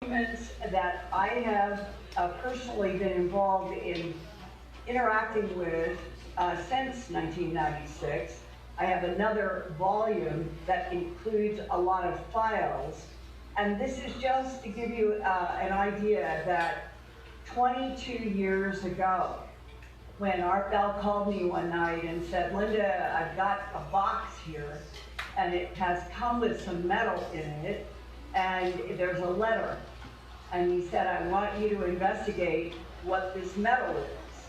Documents that I have personally been involved in interacting with since 1996. I have another volume that includes a lot of files, and this is just to give you an idea that 22 years ago, when Art Bell called me one night and said, "Linda, I've got a box here, and it has come with some metal in it, and there's a letter." And he said, "I want you to investigate what this metal is."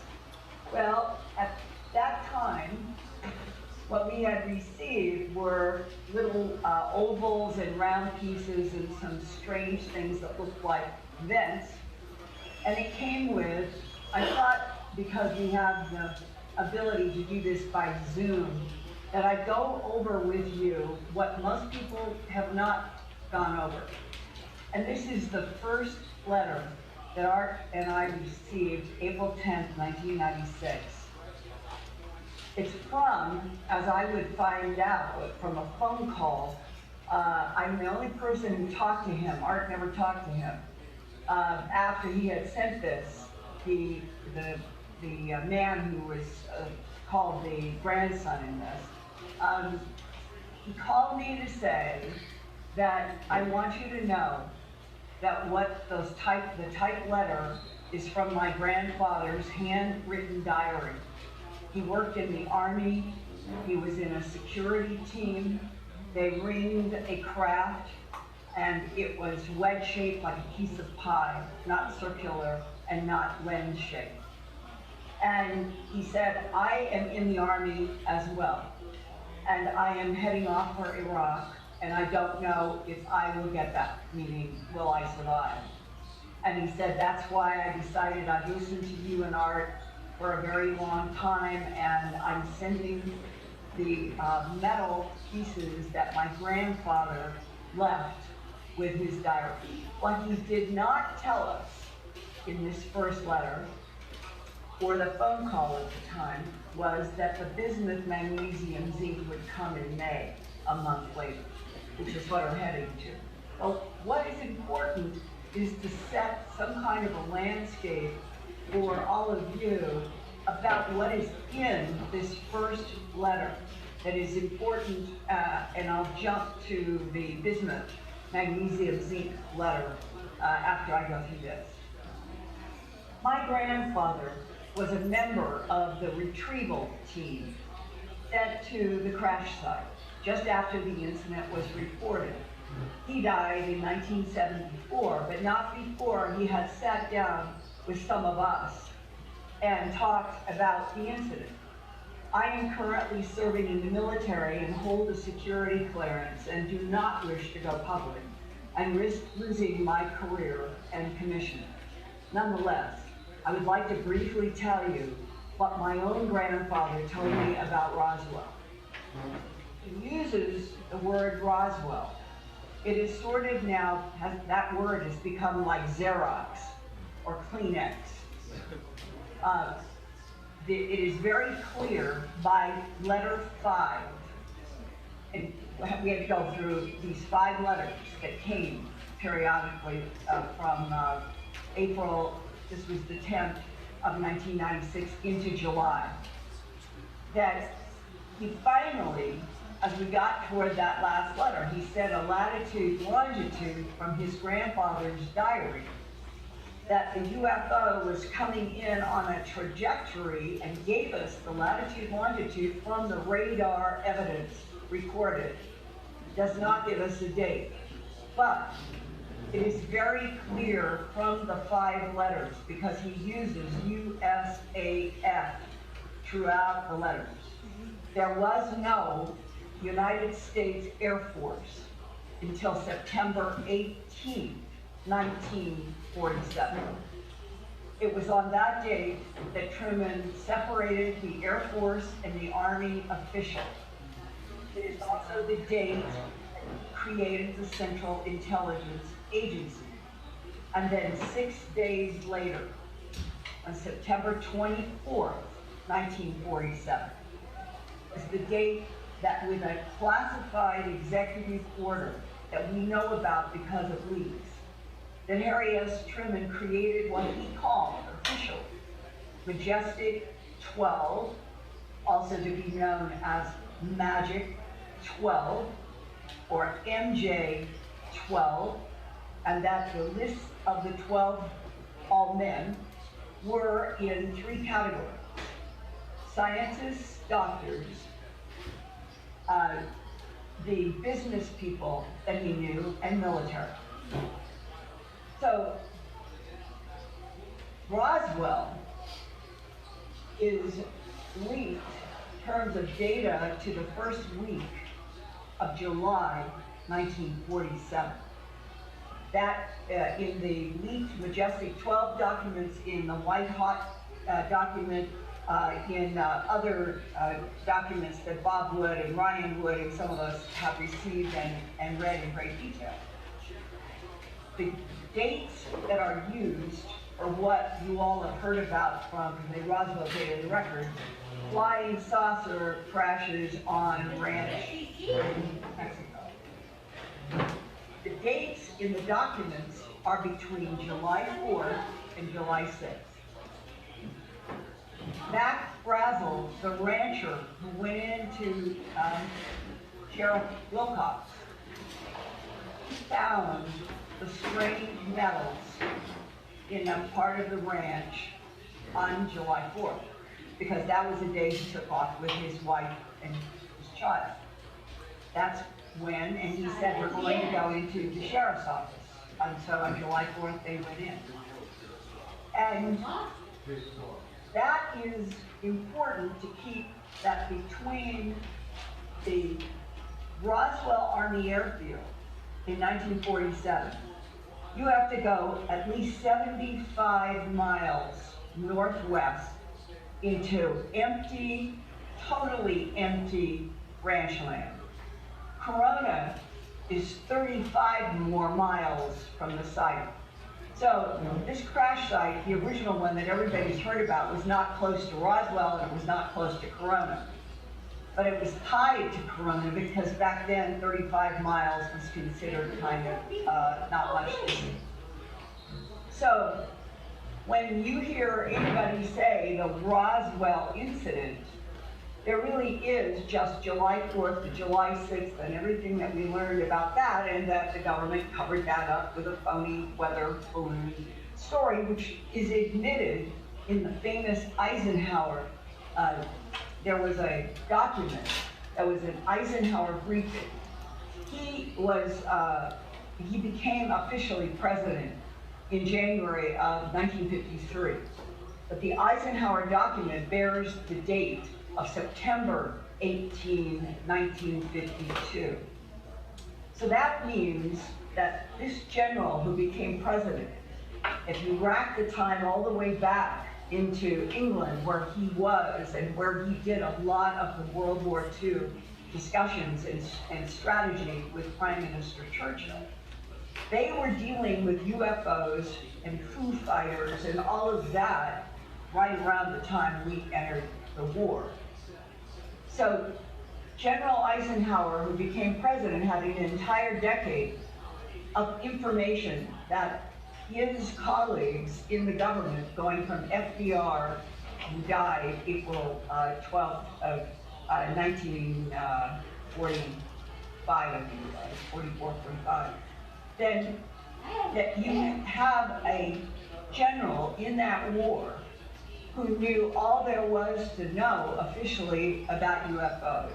Well, at that time, what we had received were little ovals and round pieces and some strange things that looked like vents. And it came with, I thought, because we have the ability to do this by Zoom, that I'd go over with you what most people have not gone over. And this is the first letter that Art and I received April 10th, 1996. It's from, as I would find out from a phone call, I'm the only person who talked to him. Art never talked to him. After he had sent this, the man who was called the grandson in this, he called me to say that I want you to know that the type letter is from my grandfather's handwritten diary. He worked in the Army, he was in a security team, they ringed a craft, and it was wedge-shaped like a piece of pie, not circular and not lens-shaped. And he said, "I am in the Army as well, and I am heading off for Iraq, and I don't know if I will get back," meaning, will I survive? And he said, "That's why I decided I'd listen to you and Art for a very long time, and I'm sending the metal pieces that my grandfather left with his diary." What he did not tell us in this first letter, or the phone call at the time, was that the bismuth magnesium zinc would come in May, a month later, which is what we're heading to. Well, what is important is to set some kind of a landscape for all of you about what is in this first letter that is important, and I'll jump to the bismuth magnesium zinc letter after I go through this. My grandfather was a member of the retrieval team sent to the crash site just after the incident was reported. He died in 1974, but not before he had sat down with some of us and talked about the incident. I am currently serving in the military and hold a security clearance and do not wish to go public and risk losing my career and commission. Nonetheless, I would like to briefly tell you what my own grandfather told me about Roswell. He uses the word Roswell. It is sort of now, that word has become like Xerox or Kleenex. It is very clear by letter 5, and we had to go through these 5 letters that came periodically from April, this was the 10th of 1996, into July, that he finally, as we got toward that last letter, he said a latitude, longitude from his grandfather's diary, that the UFO was coming in on a trajectory and gave us the latitude, longitude from the radar evidence recorded. Does not give us a date, but it is very clear from the 5 letters, because he uses USAF throughout the letters. There was no United States Air Force until September 18th, 1947. It was on that date that Truman separated the Air Force and the Army officially. It is also the date that created the Central Intelligence Agency. And then 6 days later, on September 24th, 1947, is the date that, with a classified executive order that we know about because of leaks, that Harry S. Truman created what he called officially Majestic 12, also to be known as Magic 12 or MJ 12, and that the list of the 12 all men were in 3 categories: scientists, doctors, the business people that he knew, and military. So Roswell is linked in terms of data to the first week of July 1947. That in the leaked Majestic 12 documents, in the White Hot document, in other documents that Bob Wood and Ryan Wood and some of us have received and read in great detail. The dates that are used are what you all have heard about from the Roswell Daily Record: flying saucer crashes on ranch in Mexico. The dates in the documents are between July 4th and July 6th. Mac Brazel, the rancher who went into Sheriff Wilcox, found the strange metals in a part of the ranch on July 4th, because that was the day he took off with his wife and his child. That's when, and he said, we're going to go into the sheriff's office. And so on July 4th, they went in. And that is important to keep that between the Roswell Army Airfield in 1947, you have to go at least 75 miles northwest into empty, totally empty ranch land. Corona is 35 more miles from the site. So this crash site, the original one that everybody's heard about, was not close to Roswell and it was not close to Corona. But it was tied to Corona because back then 35 miles was considered kind of not much distance. So when you hear anybody say the Roswell incident, there really is just July 4th to July 6th and everything that we learned about that, and that the government covered that up with a phony weather balloon story, which is admitted in the famous Eisenhower. There was a document that was an Eisenhower briefing. He became officially president in January of 1953, but the Eisenhower document bears the date of September 18, 1952. So that means that this general who became president, if you rack the time all the way back into England where he was and where he did a lot of the World War II discussions and strategy with Prime Minister Churchill, they were dealing with UFOs and Foo Fighters and all of that right around the time we entered the war. So General Eisenhower, who became president, had an entire decade of information that his colleagues in the government, going from FDR, who died April 12th of 1945, I think it was, 44, 45, then that you have a general in that war who knew all there was to know officially about UFOs.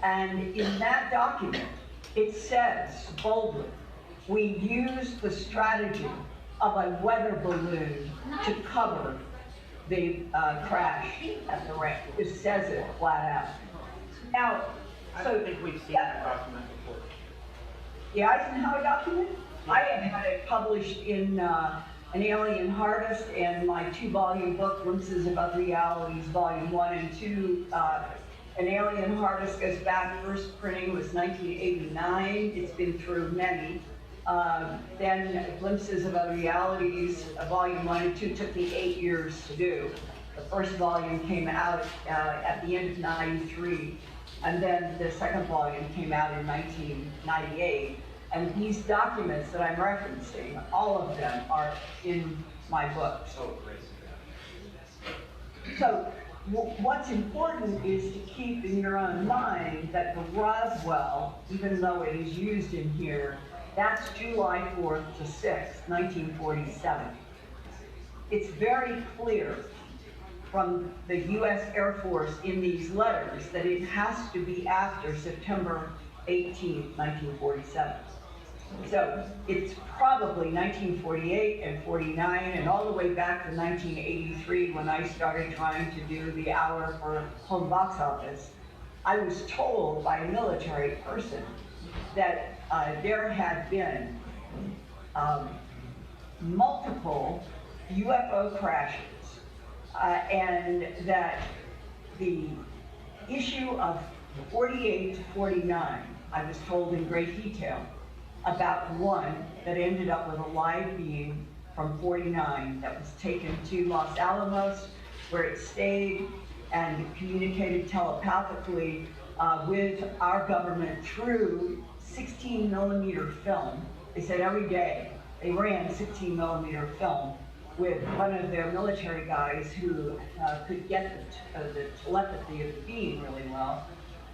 And in that document, it says boldly, we used the strategy of a weather balloon to cover the crash at the ranch. It says it flat out. Now, I don't think we've seen that document before. The Eisenhower document? I have had it published in An Alien Harvest and my 2-volume book, Glimpses of Other Realities, Volume 1 and 2. An Alien Harvest goes back, first printing was 1989. It's been through many. Then Glimpses of Other Realities, Volume 1 and 2 took me 8 years to do. The first volume came out at the end of '93, and then the second volume came out in 1998. And these documents that I'm referencing, all of them are in my books. So what's important is to keep in your own mind that the Roswell, even though it is used in here, that's July 4th to 6th, 1947. It's very clear from the US Air Force in these letters that it has to be after September 18th, 1947. So it's probably 1948 and 49 and all the way back to 1983 when I started trying to do the hour for home box office. I was told by a military person that there had been multiple UFO crashes and that the issue of 48 to 49, I was told in great detail, about one that ended up with a live being from 49 that was taken to Los Alamos, where it stayed and communicated telepathically with our government through 16mm film. They said every day they ran 16mm film with one of their military guys who could get the telepathy of the being really well.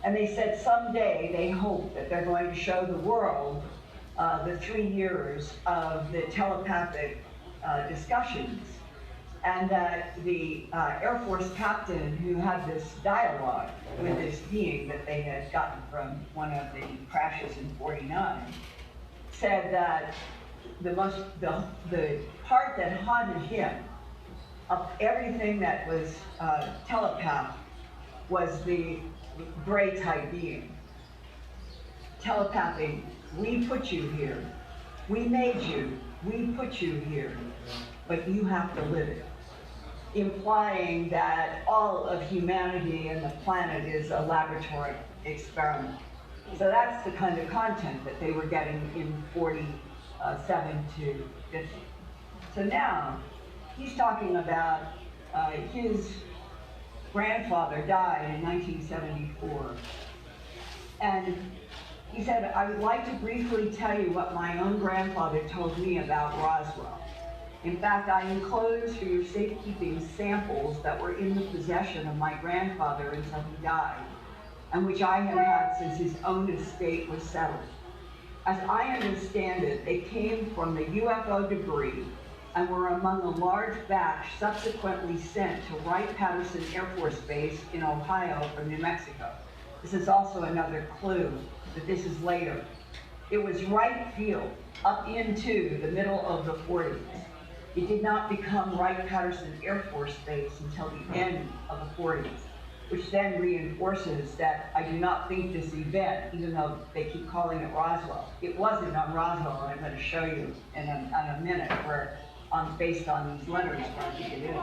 And they said someday they hope that they're going to show the world the 3 years of the telepathic discussions, and that the Air Force captain who had this dialogue with this being that they had gotten from one of the crashes in 49 said that the part that haunted him of everything that was telepath was the gray type being. Telepathing, we put you here, we made you, we put you here, but you have to live it. Implying that all of humanity and the planet is a laboratory experiment. So that's the kind of content that they were getting in 47 to 50. So now, he's talking about his grandfather died in 1974. And he said, I would like to briefly tell you what my own grandfather told me about Roswell. In fact, I enclosed for your safekeeping samples that were in the possession of my grandfather until he died, and which I have had since his own estate was settled. As I understand it, they came from the UFO debris and were among a large batch subsequently sent to Wright-Patterson Air Force Base in Ohio from New Mexico. This is also another clue that this is later. It was Wright Field up into the middle of the 40s. It did not become Wright-Patterson Air Force Base until the end of the 40s, which then reinforces that I do not think this event, even though they keep calling it Roswell, it wasn't on Roswell, and I'm going to show you in a minute where, based on these letters, where I think it is.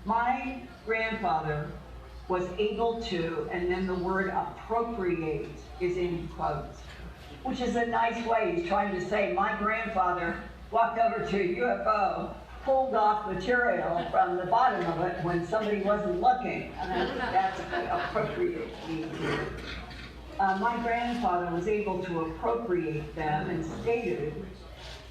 My grandfather was able to, and then the word appropriate is in quotes, which is a nice way. He's trying to say, my grandfather walked over to a UFO, pulled off material from the bottom of it when somebody wasn't looking. And that's appropriate. My grandfather was able to appropriate them and stated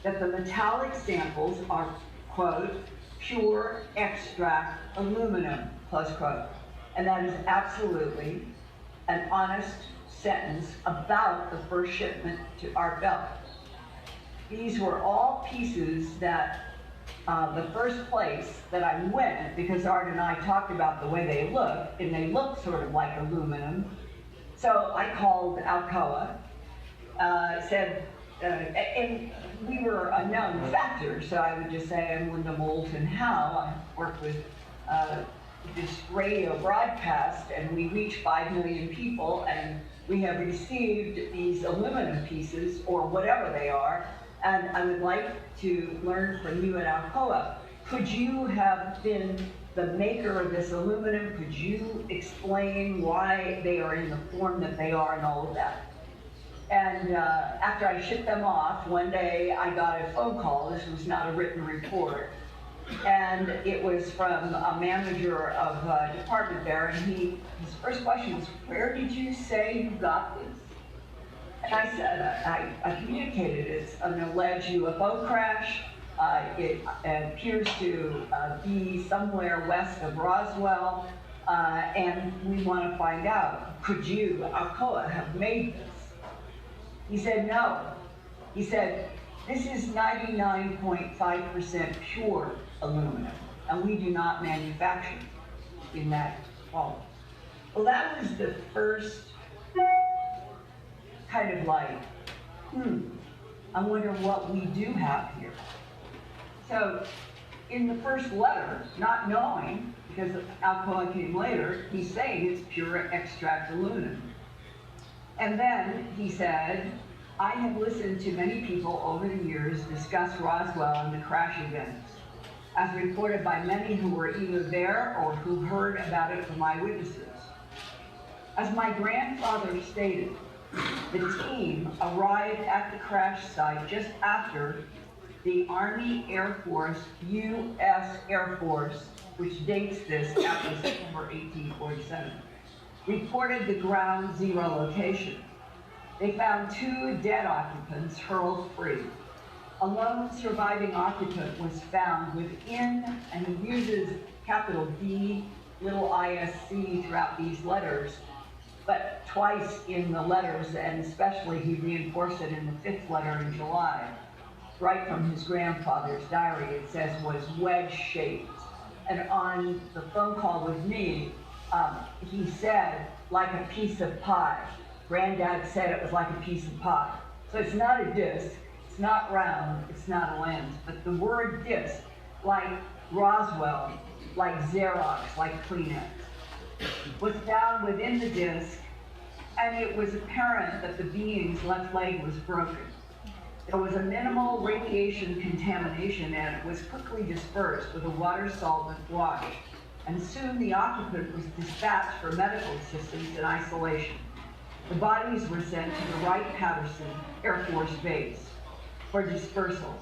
that the metallic samples are, quote, pure extract aluminum, close quote. And that is absolutely an honest sentence about the first shipment to our belt. These were all pieces that the first place that I went, because Art and I talked about the way they look, and they look sort of like aluminum. So I called Alcoa, said, and we were a known factor, so I would just say I'm with the Moulton Howe. I work with this radio broadcast, and we reach 5 million people, and we have received these aluminum pieces, or whatever they are, and I would like to learn from you at Alcoa. Could you have been the maker of this aluminum? Could you explain why they are in the form that they are and all of that? And after I shipped them off, one day I got a phone call. This was not a written report. And it was from a manager of a department there, and his first question was, where did you say you got this? And I said, I communicated it's an alleged UFO crash. It appears to be somewhere west of Roswell, and we want to find out, could you, Alcoa, have made this? He said, no. He said, this is 99.5% pure aluminum, and we do not manufacture in that quality. Well, that was the first kind of like, I wonder what we do have here. So in the first letter, not knowing, because Alcoa came later, he's saying it's pure extract aluminum. And then he said, I have listened to many people over the years discuss Roswell and the crash events, as reported by many who were either there or who heard about it from eyewitnesses. As my grandfather stated, the team arrived at the crash site just after the Army, Air Force, U.S. Air Force, which dates this after September 1847, reported the ground zero location. They found 2 dead occupants hurled free. A lone surviving occupant was found within, and he uses capital D, little ISC throughout these letters, but twice in the letters, and especially he reinforced it in the 5th letter in July. Right from his grandfather's diary, it says was wedge-shaped. And on the phone call with me, he said, like a piece of pie. Granddad said it was like a piece of pie. So it's not a disc, it's not round, it's not a lens, but the word disc, like Roswell, like Xerox, like Kleenex, was found within the disc, and it was apparent that the being's left leg was broken. There was a minimal radiation contamination, and it was quickly dispersed with a water solvent wash, and soon the occupant was dispatched for medical assistance in isolation. The bodies were sent to the Wright-Patterson Air Force Base for dispersal.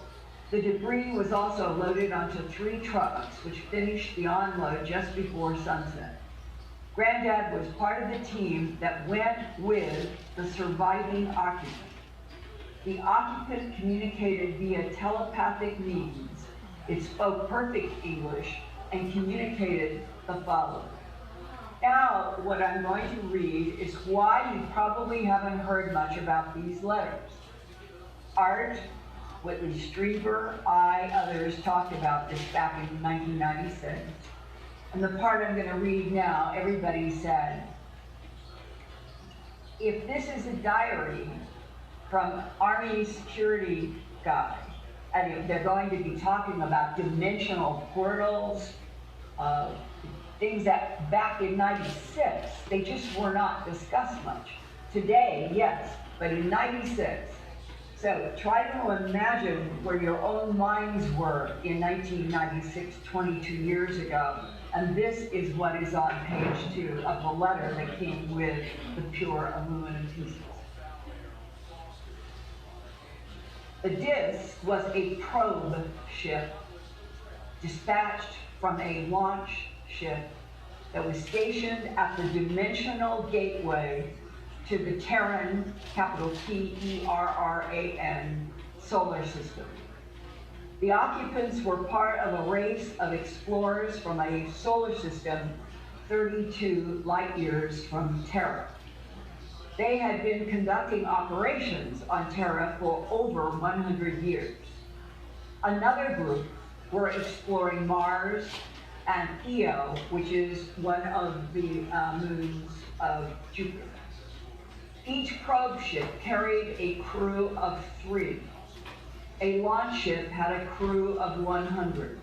The debris was also loaded onto 3 trucks, which finished the onload just before sunset. Granddad was part of the team that went with the surviving occupant. The occupant communicated via telepathic means. It spoke perfect English and communicated the following. Now, what I'm going to read is why you probably haven't heard much about these letters. Art, Whitley Strieber, others talked about this back in 1996. And the part I'm going to read now, everybody said, if this is a diary from Army security guy, and they're going to be talking about dimensional portals, things that back in 96, they just were not discussed much. Today, yes, but in 96. So try to imagine where your own minds were in 1996, 22 years ago. And this is what is on page 2 of the letter that came with the pure aluminum pieces. The disc was a probe ship dispatched from a launch ship that was stationed at the dimensional gateway to the Terran, capital T-E-R-R-A-N, solar system. The occupants were part of a race of explorers from a solar system 32 light years from Terra. They had been conducting operations on Terra for over 100 years. Another group were exploring Mars and Io, which is one of the moons of Jupiter. Each probe ship carried a crew of 3. A launch ship had a crew of 100.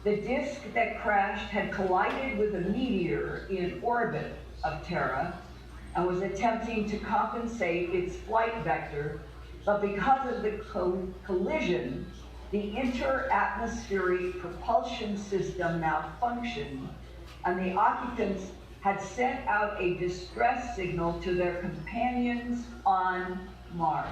The disk that crashed had collided with a meteor in orbit of Terra and was attempting to compensate its flight vector, but because of the collision, the inter-atmospheric propulsion system malfunctioned, and the occupants had sent out a distress signal to their companions on Mars.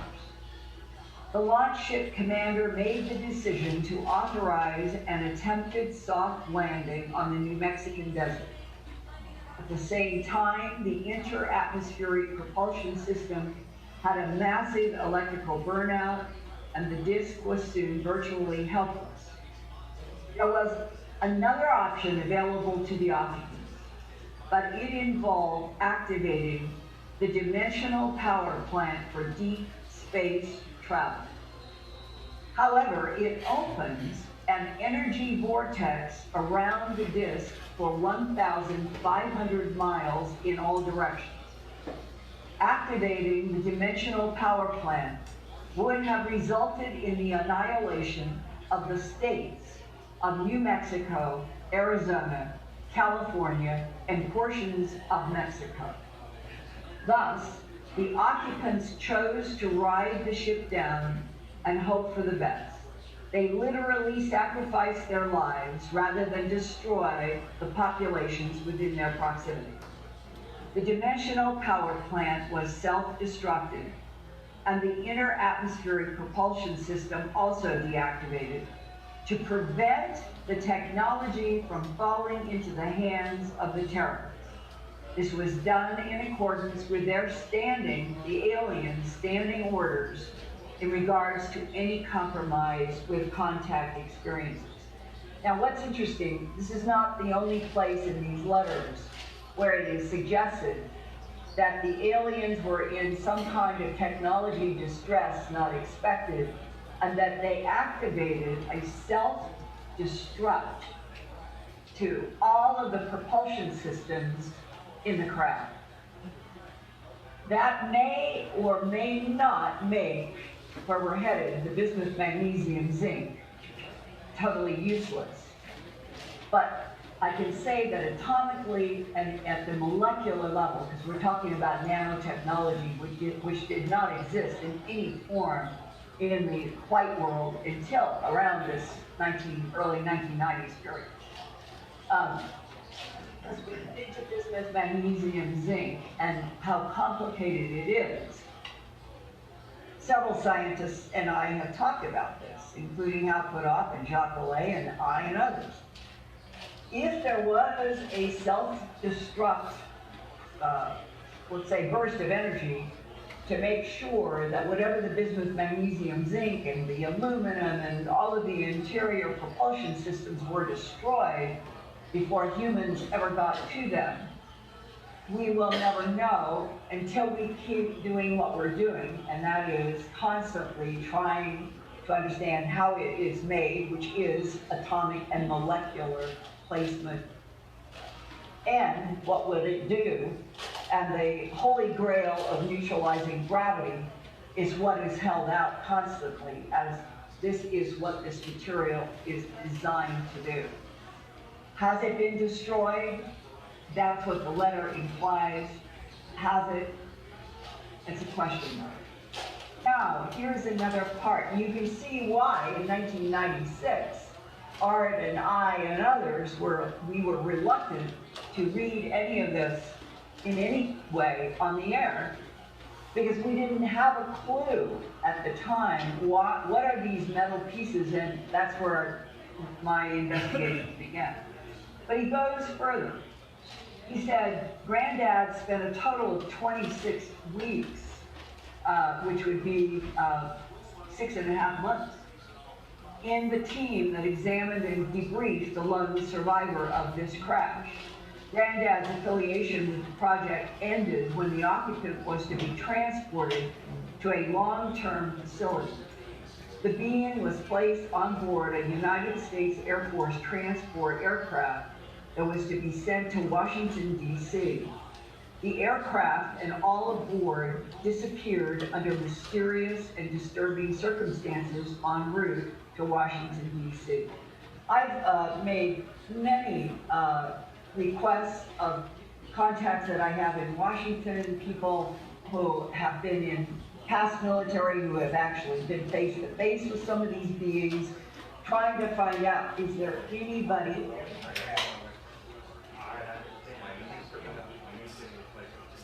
The launch ship commander made the decision to authorize an attempted soft landing on the New Mexican desert. At the same time, the inter-atmospheric propulsion system had a massive electrical burnout, and the disk was soon virtually helpless. There was another option available to the occupants, but it involved activating the dimensional power plant for deep space travel. However, it opens an energy vortex around the disk for 1,500 miles in all directions. Activating the dimensional power plant would have resulted in the annihilation of the states of New Mexico, Arizona, California, and portions of Mexico. Thus, the occupants chose to ride the ship down and hope for the best. They literally sacrificed their lives rather than destroy the populations within their proximity. The dimensional power plant was self-destructive, and the inner atmospheric propulsion system also deactivated to prevent the technology from falling into the hands of the terrorists. This was done in accordance with the aliens' standing orders in regards to any compromise with contact experiences. Now, what's interesting, this is not the only place in these letters where it is suggested that the aliens were in some kind of technology distress not expected, and that they activated a self-destruct to all of the propulsion systems in the craft. That may or may not make where we're headed, the bismuth, magnesium, zinc, totally useless. But I can say that atomically and at the molecular level, because we're talking about nanotechnology, which did not exist in any form in the white world until around this early 1990s period. Into bismuth, magnesium, zinc, and how complicated it is. Several scientists and I have talked about this, including Hal Puthoff and Jacques Vallée and I and others. If there was a self-destruct, let's say, burst of energy to make sure that whatever the bismuth, magnesium, zinc, and the aluminum and all of the interior propulsion systems were destroyed before humans ever got to them, we will never know until we keep doing what we're doing, and that is constantly trying to understand how it is made, which is atomic and molecular placement, and what would it do. And the holy grail of neutralizing gravity is what is held out constantly, as this is what this material is designed to do. Has it been destroyed? That's what the letter implies. Has it? It's a question mark. Now, here's another part. You can see why in 1996, Art and I and others we were reluctant to read any of this in any way on the air, because we didn't have a clue at the time what are these metal pieces, and that's where my investigations began. But he goes further. He said, Granddad spent a total of 26 weeks, which would be 6.5 months, in the team that examined and debriefed the lone survivor of this crash. Granddad's affiliation with the project ended when the occupant was to be transported to a long-term facility. The being was placed on board a United States Air Force transport aircraft that was to be sent to Washington, D.C. The aircraft and all aboard disappeared under mysterious and disturbing circumstances en route to Washington, D.C. I've made many requests of contacts that I have in Washington, people who have been in past military, who have actually been face-to-face with some of these beings, trying to find out, is there anybody?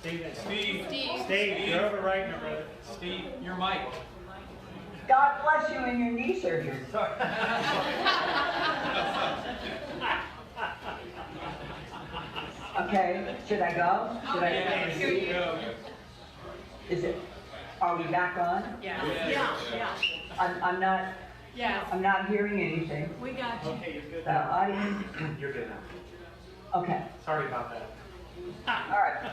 Steve, you're overwriting it, brother. Steve, your mic. God bless you in your knee surgery. Sorry. Okay, should I go? Should I? Yeah, Is it? Are we back on? Yeah. I'm not, Yeah. I'm not hearing anything. We got you. Okay, you're good The now. audience, You're good now. okay, Sorry about that. all right.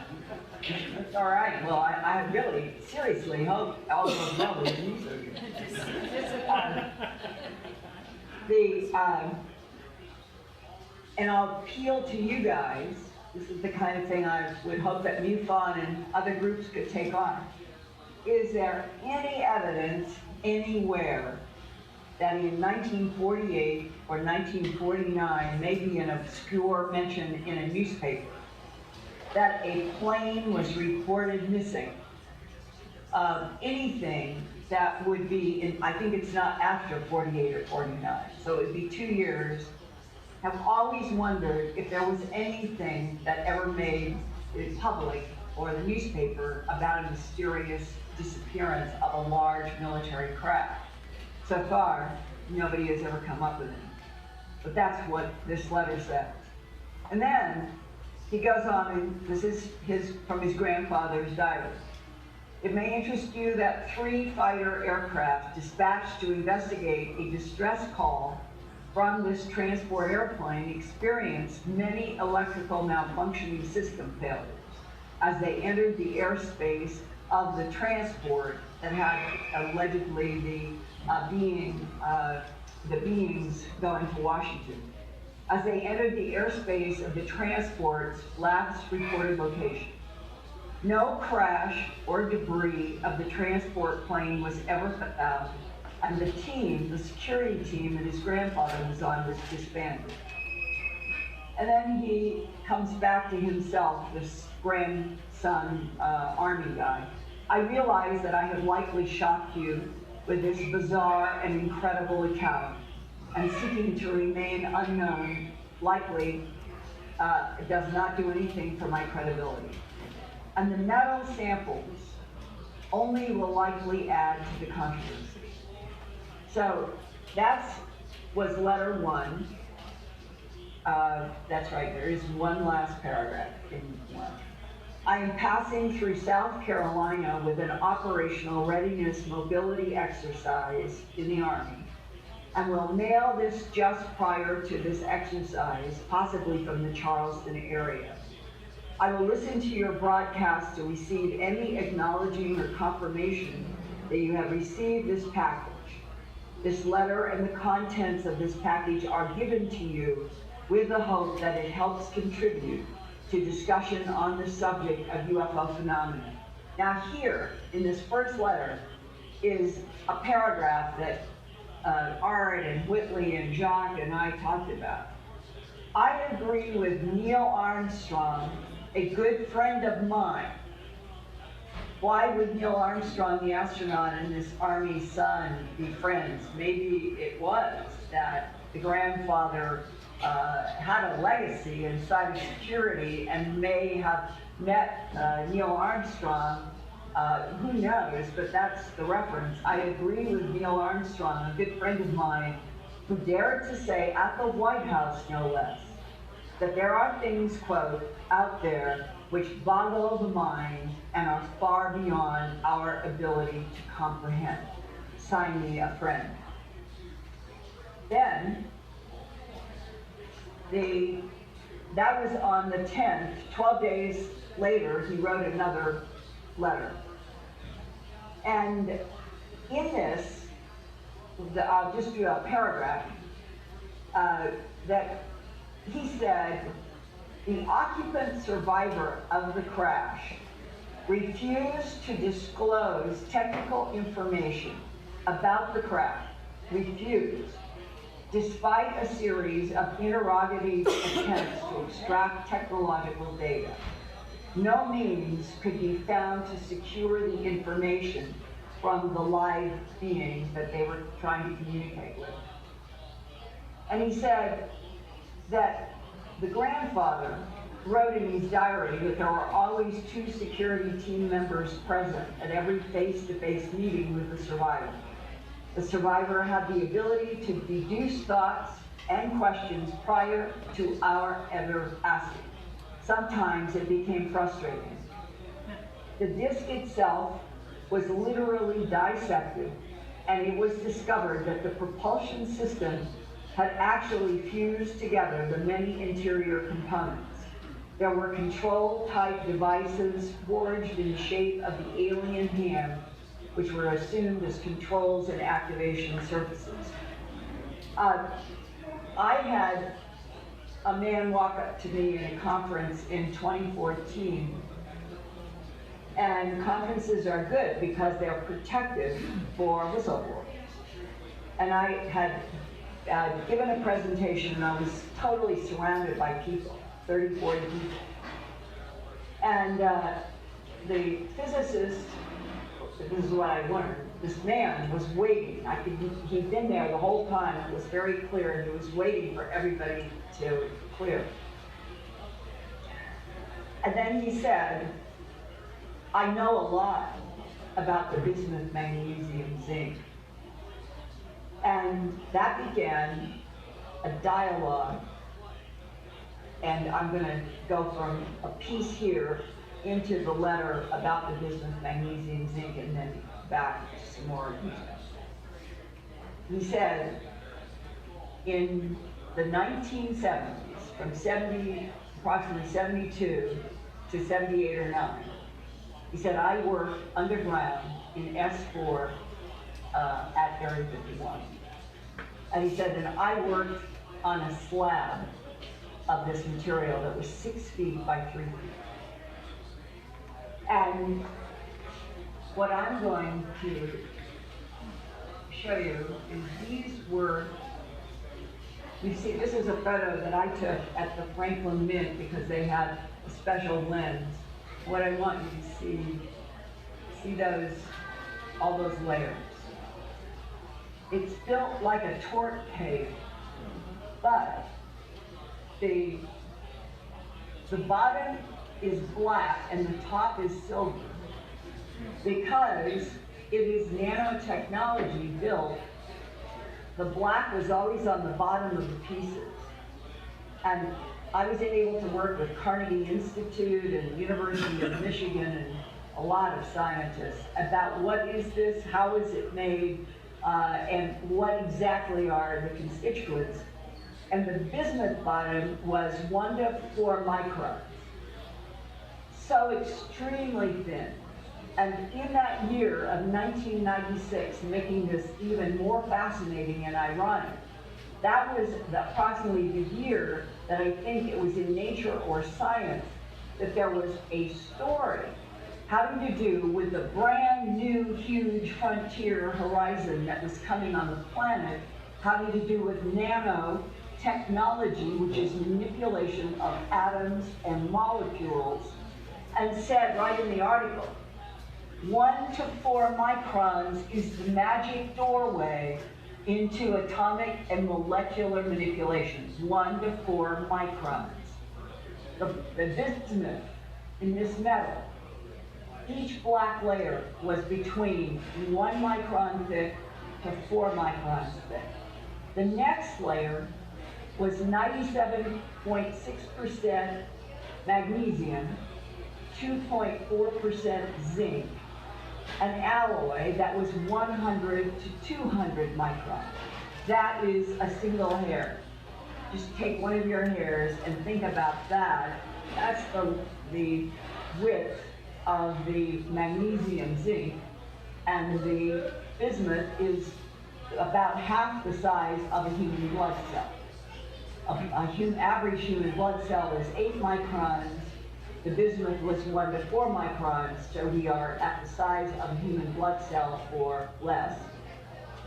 All right, well, I really seriously hope all goes well with the research. And I'll appeal to you guys, this is the kind of thing I would hope that MUFON and other groups could take on. Is there any evidence anywhere that in 1948 or 1949, maybe an obscure mention in a newspaper, that a plane was reported missing? Anything that would be, I think it's not after 48 or 49, so it would be 2 years. Have always wondered if there was anything that ever made it public or the newspaper about a mysterious disappearance of a large military craft. So far, nobody has ever come up with it. But that's what this letter says. And then he goes on, and this is from his grandfather's diary. It may interest you that 3 fighter aircraft dispatched to investigate a distress call from this transport airplane experienced many electrical malfunctioning system failures as they entered the airspace of the transport that had allegedly the beings going to Washington. As they entered the airspace of the transport's last reported location. No crash or debris of the transport plane was ever found, and the team, the security team that his grandfather was on, was disbanded. And then he comes back to himself, this grandson, army guy. I realize that I have likely shocked you with this bizarre and incredible account, and seeking to remain unknown likely does not do anything for my credibility. And the metal samples only will likely add to the controversy. So was letter 1. That's right, there is one last paragraph in 1. I am passing through South Carolina with an operational readiness mobility exercise in the Army, and will mail this just prior to this exercise, possibly from the Charleston area. I will listen to your broadcast to receive any acknowledging or confirmation that you have received this package. This letter and the contents of this package are given to you with the hope that it helps contribute to discussion on the subject of UFO phenomena. Now here, in this first letter, is a paragraph that Art and Whitley and Jacques and I talked about. I agree with Neil Armstrong, a good friend of mine. Why would Neil Armstrong, the astronaut, and this Army son be friends? Maybe it was that the grandfather had a legacy in cybersecurity and may have met Neil Armstrong. Who knows, but that's the reference. I agree with Neil Armstrong, a good friend of mine, who dared to say at the White House, no less, that there are things, quote, out there which boggle the mind and are far beyond our ability to comprehend. Sign me a friend. Then, that was on the 10th. 12 days later, he wrote another letter. And in this, I'll just do a paragraph, that he said, the occupant survivor of the crash refused to disclose technical information about the craft, refused, despite a series of interrogative attempts to extract technological data. No means could be found to secure the information from the live beings that they were trying to communicate with. And he said that the grandfather wrote in his diary that there were always 2 security team members present at every face-to-face meeting with the survivor. The survivor had the ability to deduce thoughts and questions prior to our ever asking. Sometimes it became frustrating. The disc itself was literally dissected, and it was discovered that the propulsion system had actually fused together the many interior components. There were control-type devices forged in the shape of the alien hand, which were assumed as controls and activation surfaces. I had a man walk up to me in a conference in 2014, and conferences are good because they're protective for whistleblowers. And I had given a presentation, and I was totally surrounded by people, 30, 40 people. And the physicist, this is what I learned, this man was waiting. He'd been there the whole time. It was very clear. He was waiting for everybody to clear. And then he said, I know a lot about the bismuth, magnesium, zinc. And that began a dialogue. And I'm going to go from a piece here into the letter about the bismuth, magnesium, zinc, and then back to some more detail. He said, in the 1970s, from approximately 72 to 78 or 9, he said, I worked underground in S4 at Area 51. And he said that I worked on a slab of this material that was 6 feet by 3 feet. And what I'm going to show you is these were, you see, this is a photo that I took at the Franklin Mint because they had a special lens. What I want you to see those, all those layers. It's built like a torque cave, but the bottom is black and the top is silver because it is nanotechnology built. The black was always on the bottom of the pieces. And I was able to work with Carnegie Institute and University of Michigan and a lot of scientists about what is this, how is it made, and what exactly are the constituents. And the bismuth bottom was 1 to 4 microns. So extremely thin. And in that year of 1996, making this even more fascinating and ironic, that was approximately the year that I think it was in Nature or Science that there was a story having to do with the brand new huge frontier horizon that was coming on the planet, having to do with nanotechnology, which is manipulation of atoms and molecules, and said right in the article, 1 to 4 microns is the magic doorway into atomic and molecular manipulations, 1 to 4 microns. The bismuth in this metal, each black layer was between 1 micron thick to 4 microns thick. The next layer was 97.6% magnesium, 2.4% zinc, an alloy that was 100 to 200 microns. That is a single hair. Just take one of your hairs and think about that. That's the width of the magnesium zinc, and the bismuth is about half the size of a human blood cell. Average human blood cell is 8 microns. The bismuth was 1 to 4 microns, so we are at the size of a human blood cell or less,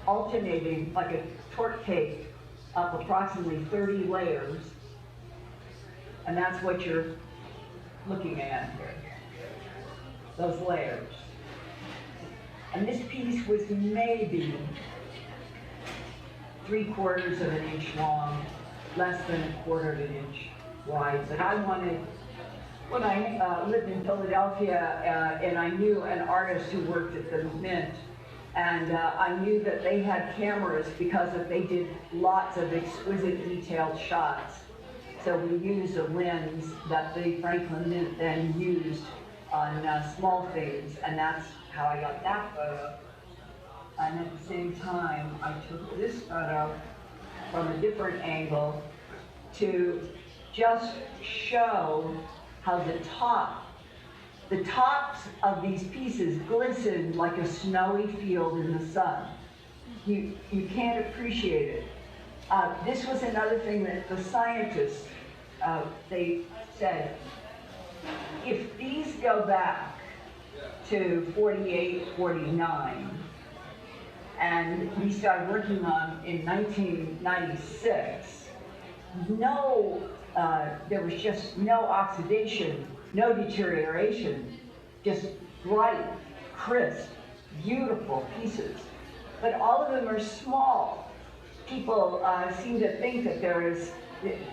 alternating like a torte cake of approximately 30 layers, and that's what you're looking at here, those layers. And this piece was maybe 3/4 of an inch long, less than 1/4 of an inch wide, but I wanted, when I lived in Philadelphia and I knew an artist who worked at the Mint, and I knew that they had cameras because they did lots of exquisite detailed shots. So we used a lens that the Franklin Mint then used on small things, and that's how I got that photo. And at the same time, I took this photo from a different angle to just show how the tops of these pieces glistened like a snowy field in the sun. You can't appreciate it. This was another thing that the scientists, they said, if these go back to 48, 49, and we started working on in 1996, there was just no oxidation, no deterioration, just bright, crisp, beautiful pieces. But all of them are small. People seem to think that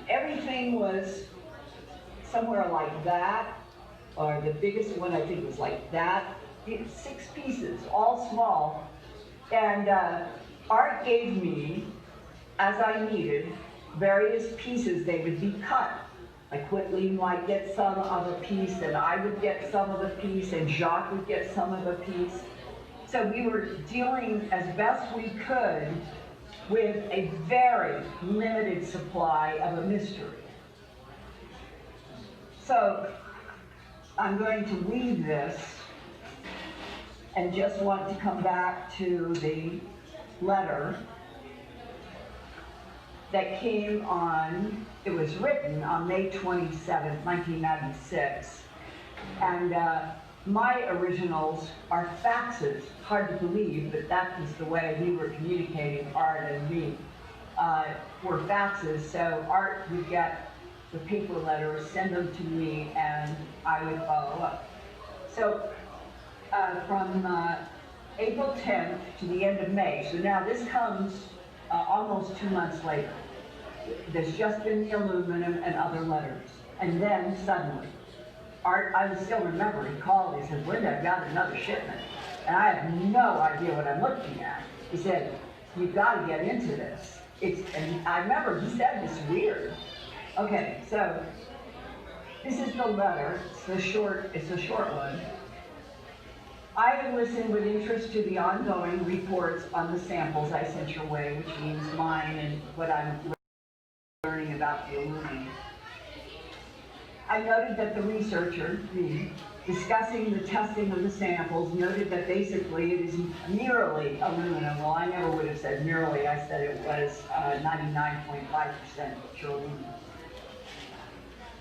everything was somewhere like that, or the biggest one I think was like that. 6 pieces, all small. And Art gave me, as I needed, various pieces. They would be cut. Like Whitley might get some of a piece, and I would get some of a piece, and Jacques would get some of a piece. So we were dealing as best we could with a very limited supply of a mystery. So I'm going to leave this and just want to come back to the letter that came on, it was written on May 27th, 1996. And my originals are faxes. Hard to believe, but that was the way we were communicating, Art and me, were faxes. So Art would get the paper letters, send them to me, and I would follow up. So from April 10th to the end of May, so now this comes almost 2 months later. There's just been the aluminum and other letters. And then suddenly, Art, I still remember, he called, he said, Linda, I got another shipment. And I have no idea what I'm looking at. He said, you've got to get into this. And I remember he said, it's weird. Okay, so this is the letter. It's a short one. I have listened with interest to the ongoing reports on the samples I sent your way, which means mine and what I'm learning about the aluminum. I noted that the researcher, me, discussing the testing of the samples, noted that basically it is merely aluminum. Well, I never would have said merely. I said it was 99.5% pure aluminum.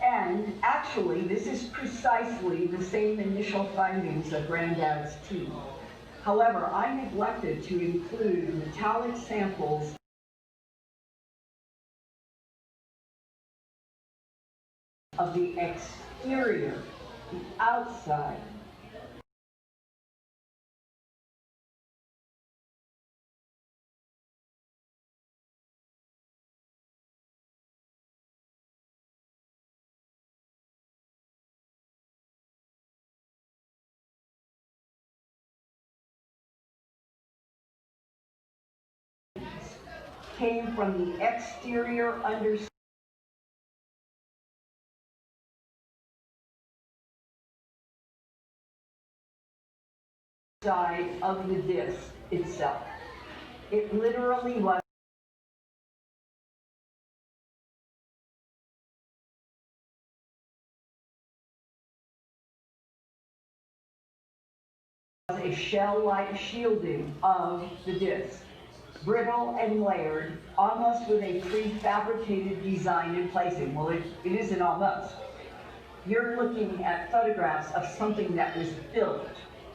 And actually, this is precisely the same initial findings of Granddad's team. However, I neglected to include metallic samples of the exterior, the outside. Came from the exterior underside of the disc itself. It literally was a shell-like shielding of the disc, brittle and layered, almost with a prefabricated design and placing. Well, it isn't almost. You're looking at photographs of something that was built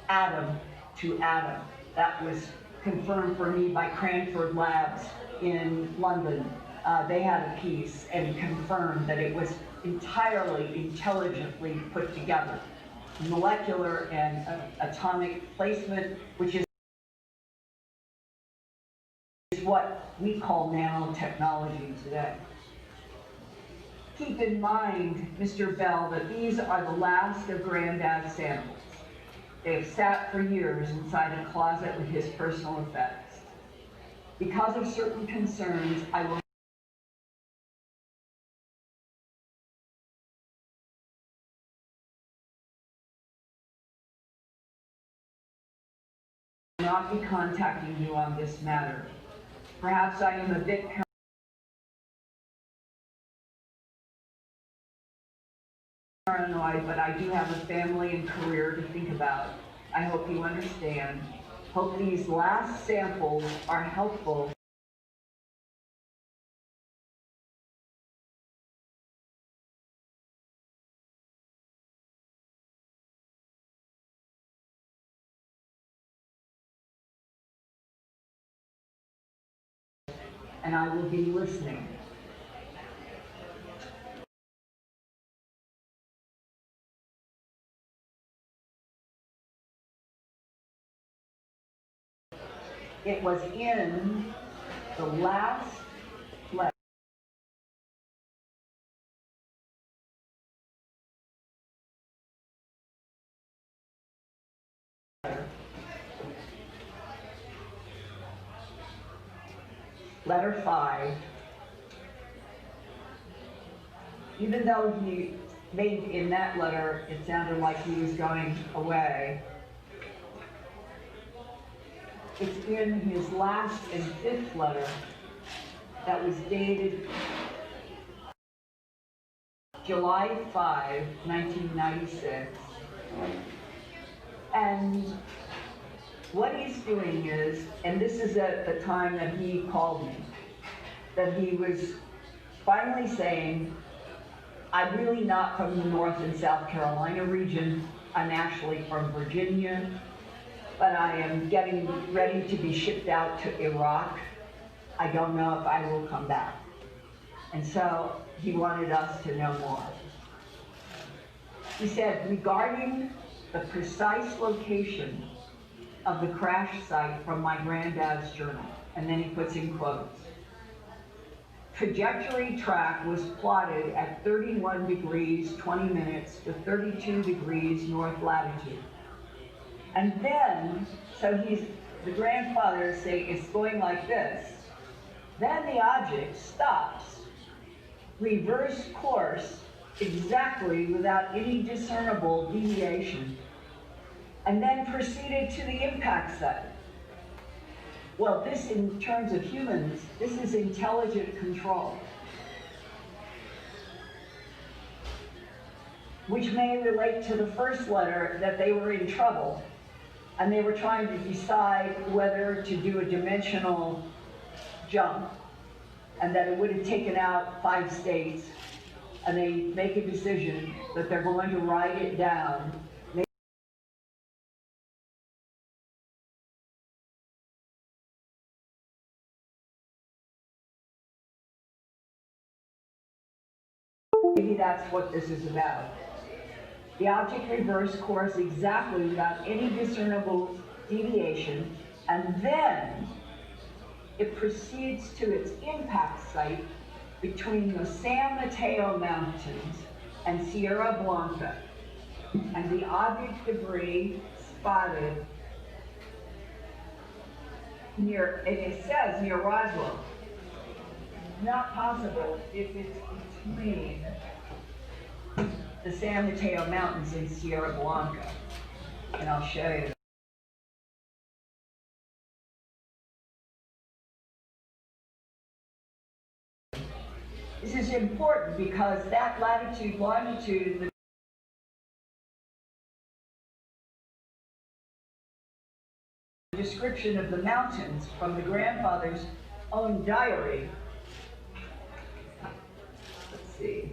atom to atom. That was confirmed for me by Cranford Labs in London. They had a piece and confirmed that it was entirely intelligently put together. Molecular and atomic placement, which is what we call nanotechnology today. Keep in mind, Mr. Bell, that these are the last of Granddad's samples. They have sat for years inside a closet with his personal effects. Because of certain concerns, I will not be contacting you on this matter. Perhaps I am a bit paranoid, but I do have a family and career to think about. I hope you understand. Hope these last samples are helpful. And I will be listening. It was in the last letter. Letter 5. Even though he made in that letter, it sounded like he was going away. It's in his last and 5th letter that was dated July 5, 1996. And what he's doing is, and this is at the time that he called me, that he was finally saying, I'm really not from the North and South Carolina region. I'm actually from Virginia, but I am getting ready to be shipped out to Iraq. I don't know if I will come back. And so he wanted us to know more. He said, regarding the precise location of the crash site from my granddad's journal, and then he puts in quotes. Trajectory track was plotted at 31 degrees 20 minutes to 32 degrees north latitude. And then, so the grandfather is saying it's going like this. Then the object stops, reverse course exactly without any discernible deviation, and then proceeded to the impact site. Well, this, in terms of humans, this is intelligent control, which may relate to the first letter, that they were in trouble and they were trying to decide whether to do a dimensional jump, and that it would have taken out 5 states, and they make a decision that they're going to write it down. Maybe that's what this is about. The object reversed course exactly without any discernible deviation, and then it proceeds to its impact site between the San Mateo Mountains and Sierra Blanca, and the object debris spotted near, and it says near Roswell. Not possible if it's between the San Mateo Mountains and Sierra Blanca. And I'll show you. This is important because that latitude, longitude, the description of the mountains from the grandfather's own diary. Let's see.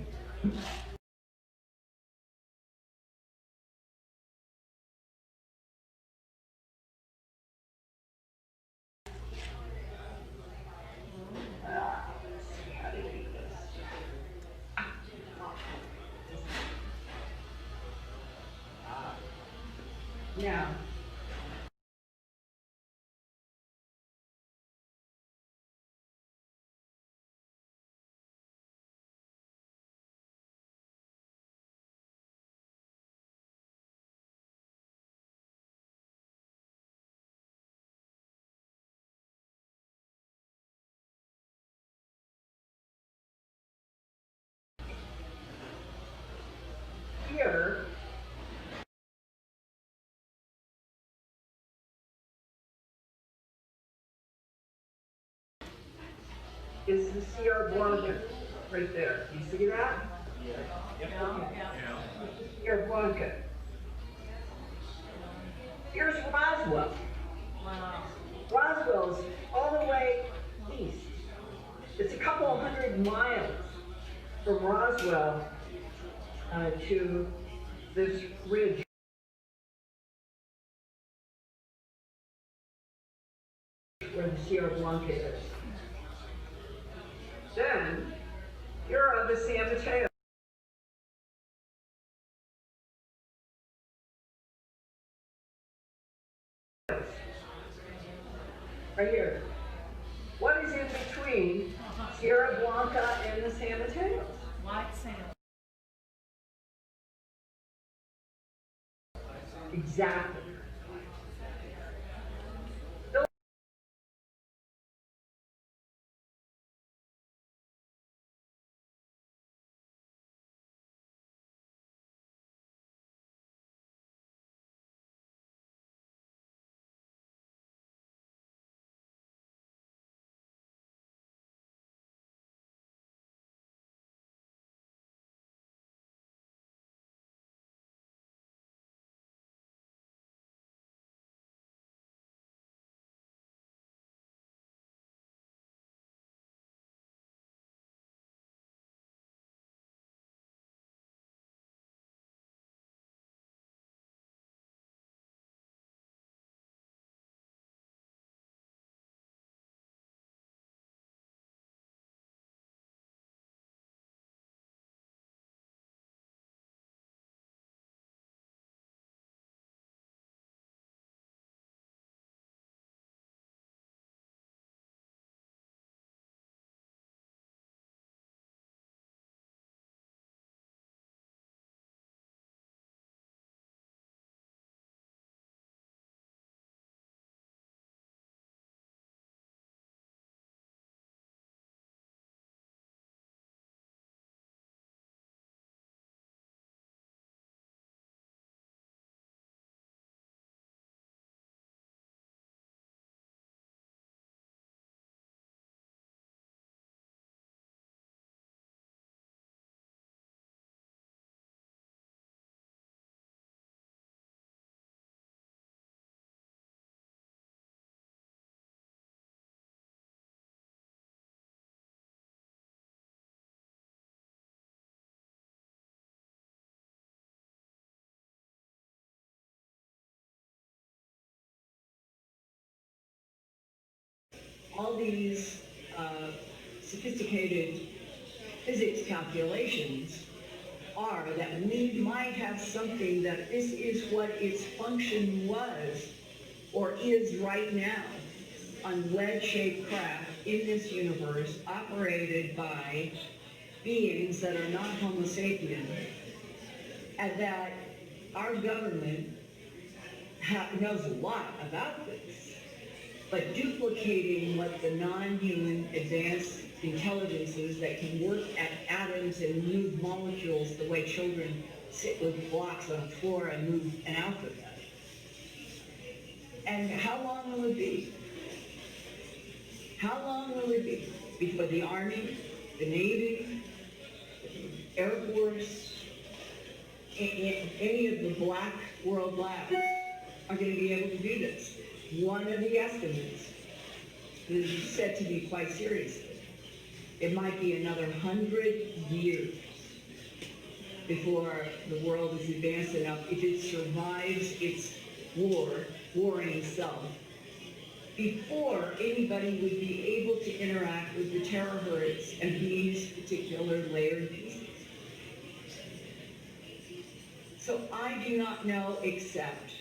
Now, here is the Sierra Blanca right there. You see that? Sierra Blanca. Here's Roswell. Wow. Roswell's all the way east. It's a couple of 100 miles from Roswell to this ridge where the Sierra Blanca is. Then, here are the San Mateo. Right here. What is in between Sierra Blanca and the San Mateos? White sand. Exactly. All these sophisticated physics calculations are that we might have something that this is what its function was or is right now on wedge-shaped craft in this universe operated by beings that are not Homo sapien, and that our government knows a lot about this, but duplicating what the non-human advanced intelligences that can work at atoms and move molecules the way children sit with blocks on the floor and move an alphabet. And how long will it be? How long will it be before the Army, the Navy, the Air Force, any of the black world labs are going to be able to do this? One of the estimates is said to be quite serious. It might be another 100 years before the world is advanced enough, if it survives its warring self, before anybody would be able to interact with the terahertz and these particular layered pieces. So I do not know, except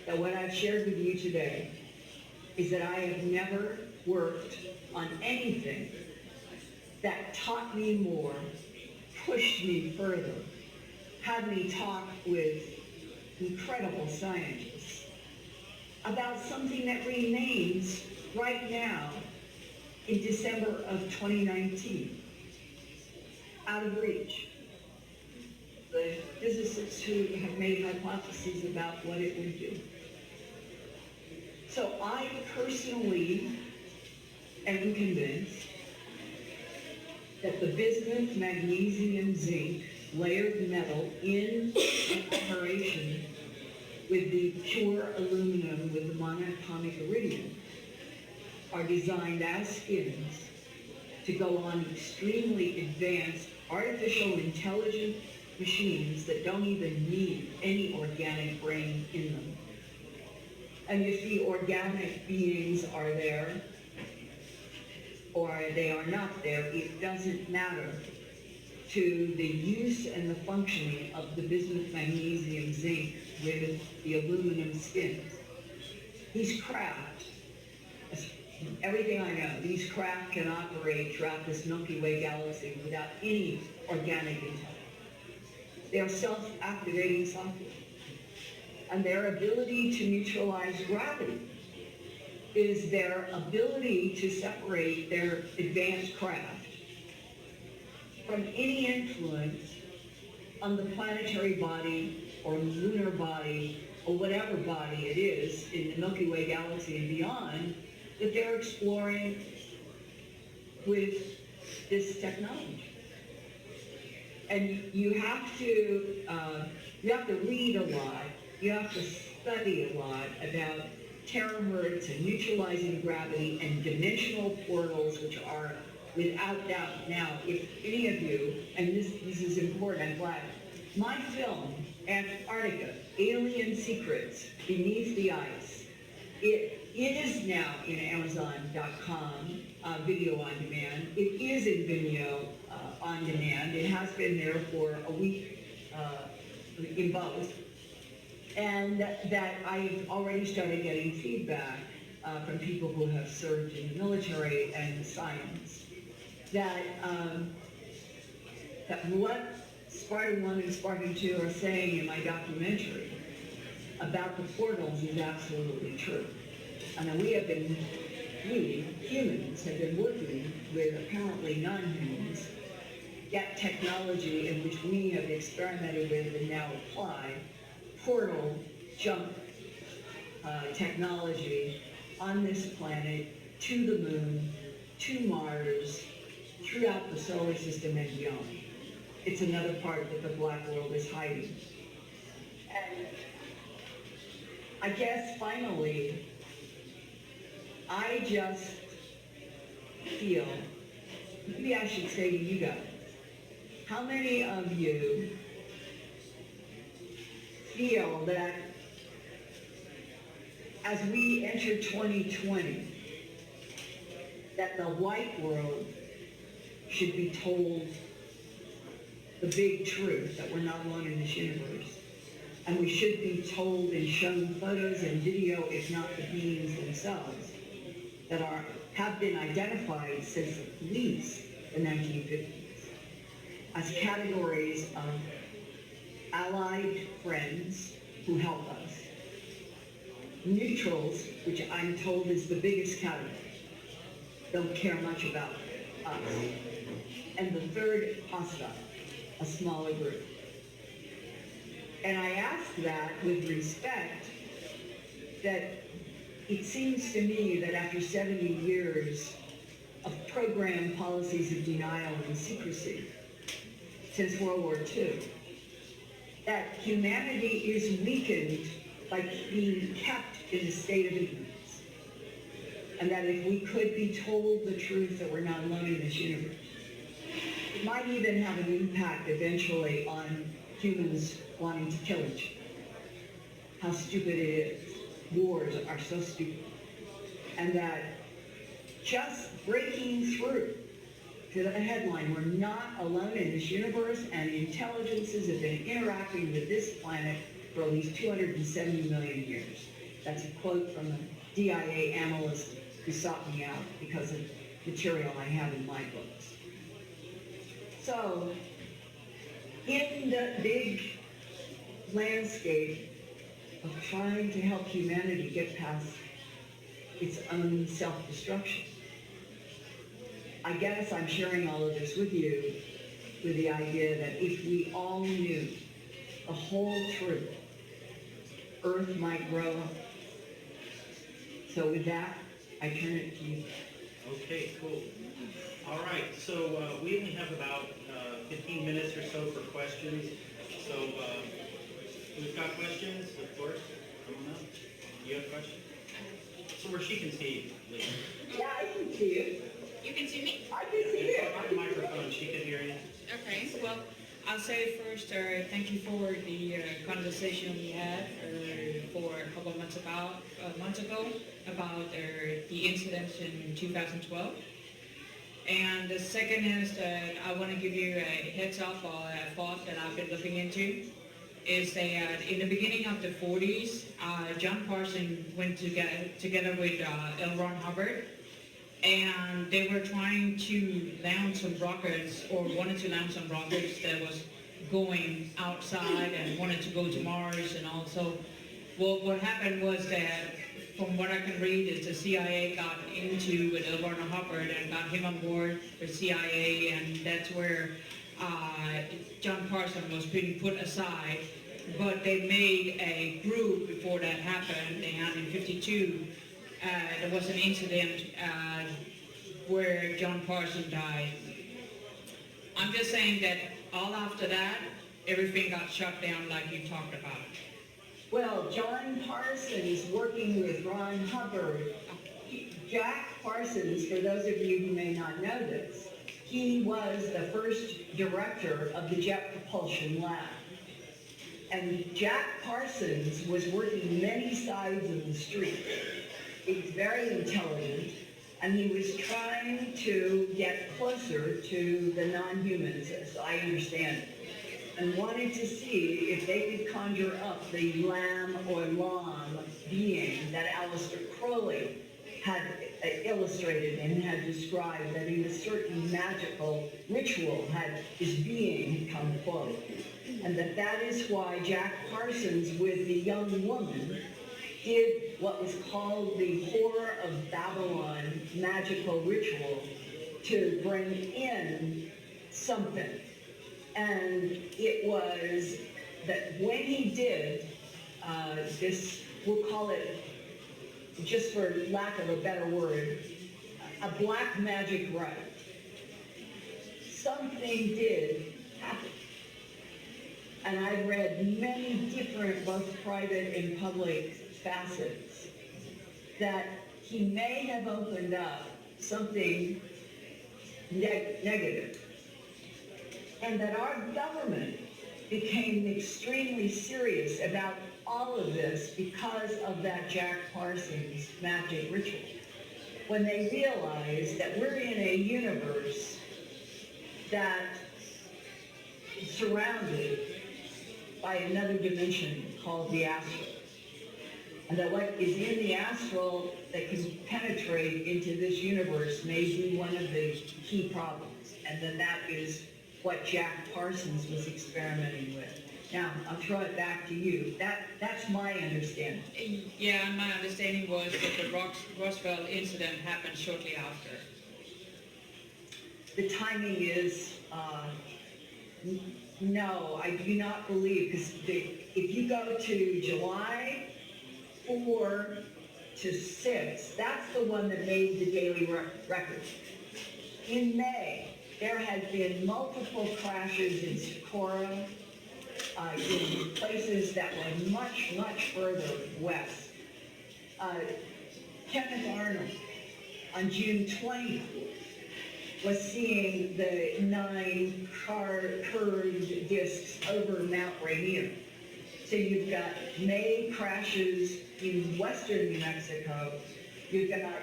that what I've shared with you today is that I have never worked on anything that taught me more, pushed me further, had me talk with incredible scientists about something that remains right now in December of 2019, out of reach. The physicists who have made hypotheses about what it would do. So I personally am convinced that the bismuth, magnesium, zinc, layered metal in operation with the pure aluminum with the monatomic iridium are designed as skins to go on extremely advanced artificial intelligent machines that don't even need any organic brain in them. And if the organic beings are there or they are not there, it doesn't matter to the use and the functioning of the bismuth, magnesium, zinc with the aluminum skins. These craft, everything I know, these craft can operate throughout this Milky Way galaxy without any organic intelligence. They are self-activating software. And their ability to neutralize gravity is their ability to separate their advanced craft from any influence on the planetary body or lunar body or whatever body it is in the Milky Way galaxy and beyond that they're exploring with this technology. And you have to read a lot, you have to study a lot about terahertz and neutralizing gravity and dimensional portals, which are without doubt now, if any of you, and this is important, I'm glad, my film, Antarctica, Alien Secrets Beneath the Ice, it is now in Amazon.com, video on demand. It is in Vimeo on demand. It has been there for a week in both. And that I've already started getting feedback from people who have served in the military and science that what Spartan 1 and Spartan 2 are saying in my documentary about the portals is absolutely true. And we, humans, have been working with apparently non-humans, yet technology in which we have experimented with and now apply, portal jump technology on this planet to the moon, to Mars, throughout the solar system and beyond. It's another part that the black world is hiding. And I guess finally, I just feel, maybe I should say to you guys, how many of you feel that as we enter 2020, that the white world should be told the big truth, that we're not alone in this universe, and we should be told and shown photos and video, if not the beings themselves, that have been identified since at least the 1950s as categories of allied friends who help us, neutrals, which I'm told is the biggest category, don't care much about us, and the third, hostile, a smaller group. And I ask that with respect that it seems to me that after 70 years of programmed policies of denial and secrecy since World War II, that humanity is weakened by being kept in a state of ignorance. And that if we could be told the truth that we're not alone in this universe, it might even have an impact eventually on humans wanting to kill each other. How stupid it is. Wars are so stupid. And that just breaking through to the headline, we're not alone in this universe, and intelligences have been interacting with this planet for at least 270 million years. That's a quote from a DIA analyst who sought me out because of material I have in my books. So, in the big landscape of trying to help humanity get past its own self-destruction, I guess I'm sharing all of this with you with the idea that if we all knew the whole truth, Earth might grow. So with that, I turn it to you. Okay, cool. All right, so we only have about 15 minutes or so for questions. So who's got questions? Of course, come on up. You have questions? So where she can see you, Lee. Yeah, I can see you. You can see me? I can see you. On the microphone, she can hear you. Okay, well, I'll say first, thank you for the conversation we had for a couple of months ago about the incidents in 2012. And the second is that I want to give you a heads up on a thought that I've been looking into. Is that in the beginning of the 40s, John Parsons went together with L. Ron Hubbard, and they were trying to land some rockets, or wanted to land some rockets that was going outside and wanted to go to Mars. And also, what happened was that, from what I can read, is the CIA got into with L. Ron Hubbard and got him on board for CIA, and that's where John Parsons was being put aside. But they made a group before that happened, and in '52 there was an incident where John Parsons died. I'm just saying that all after that, everything got shut down like you talked about. Well, John Parsons working with Ron Hubbard. Jack Parsons, for those of you who may not know this, he was the first director of the Jet Propulsion Lab. And Jack Parsons was working many sides of the street. He was very intelligent, and he was trying to get closer to the non-humans, as I understand it, and wanted to see if they could conjure up the lamb or lam being that Aleister Crowley had illustrated and had described, that in a certain magical ritual had his being come forward. And that is why Jack Parsons, with the young woman, did what was called the Whore of Babylon magical ritual to bring in something. And it was that when he did this, we'll call it, just for lack of a better word, a black magic rite, something did happen. And I read many different, both private and public facets, that he may have opened up something negative. And that our government became extremely serious about all of this because of that Jack Parsons magic ritual. When they realized that we're in a universe that is surrounded by another dimension called the astral. And that what is in the astral that can penetrate into this universe may be one of the key problems. And then that is what Jack Parsons was experimenting with. Now, I'll throw it back to you. That's my understanding. Yeah, and my understanding was that the Roswell incident happened shortly after. The timing is, no, I do not believe, because if you go to July 4 to 6, that's the one that made the daily record. In May, there had been multiple crashes in Socorro, in places that were much, much further west. Kenneth Arnold, on June 20th, was seeing the 9 curved discs over Mount Rainier. So you've got May crashes in western New Mexico, you've got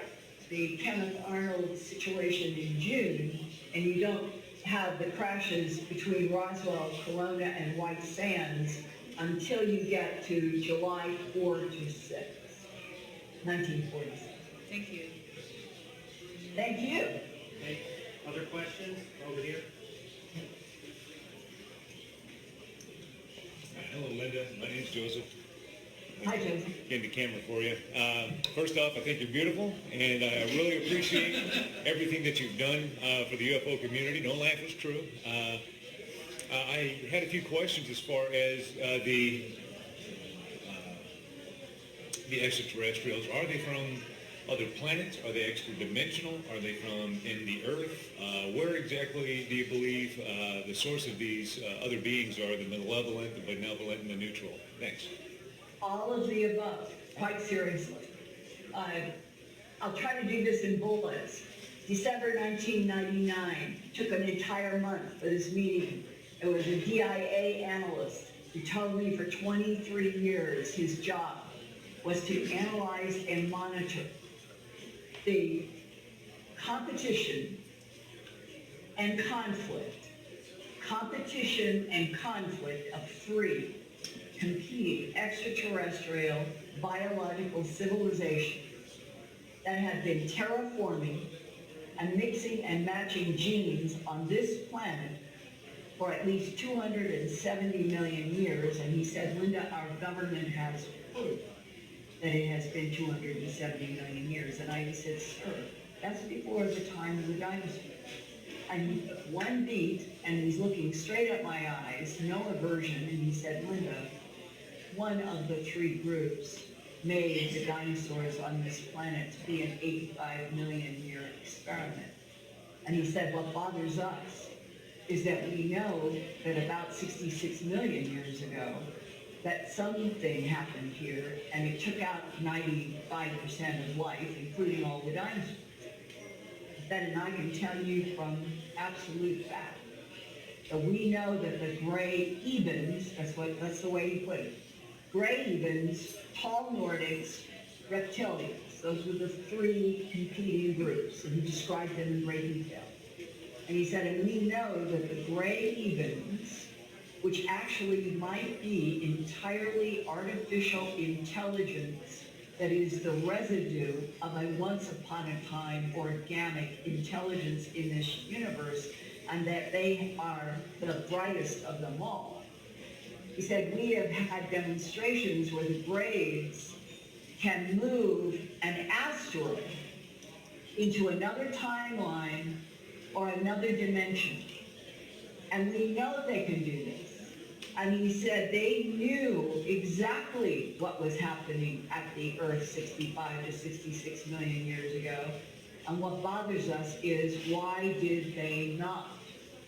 the Kenneth Arnold situation in June, and you don't have the crashes between Roswell, Corona, and White Sands until you get to July 4 to 6, 1946. Thank you. Thank you. Okay. Other questions over here? Hello, Linda. My name's Joseph. Hi, Joseph. Getting the camera for you. First off, I think you're beautiful, and I really appreciate everything that you've done for the UFO community. No laugh is true. I had a few questions as far as the extraterrestrials. Are they from other planets? Are they extra-dimensional? Are they from in the Earth? Where exactly do you believe the source of these other beings are, the malevolent, the benevolent, and the neutral? Thanks. All of the above, quite seriously. I'll try to do this in bullets. December 1999, took an entire month for this meeting. It was a DIA analyst who told me for 23 years his job was to analyze and monitor the competition and conflict of three competing extraterrestrial biological civilizations that have been terraforming and mixing and matching genes on this planet for at least 270 million years. And he said, Linda, our government has proof that it has been 270 million years. And I said, sir, that's before the time of the dinosaurs. And one beat, and he's looking straight at my eyes, no aversion, and he said, Linda, one of the three groups made the dinosaurs on this planet to be an 85 million year experiment. And he said, what bothers us is that we know that about 66 million years ago, that something happened here, and it took out 95% of life, including all the dinosaurs. Then, and I can tell you from absolute fact, that we know that the gray evens, that's the way he put it, gray evens, tall Nordics, reptilians, those were the three competing groups, and he described them in great detail. And he said, and we know that the gray evens, which actually might be entirely artificial intelligence that is the residue of a once upon a time organic intelligence in this universe, and that they are the brightest of them all. He said, we have had demonstrations where the grays can move an asteroid into another timeline or another dimension. And we know they can do this. And he said they knew exactly what was happening at the Earth 65 to 66 million years ago. And what bothers us is, why did they not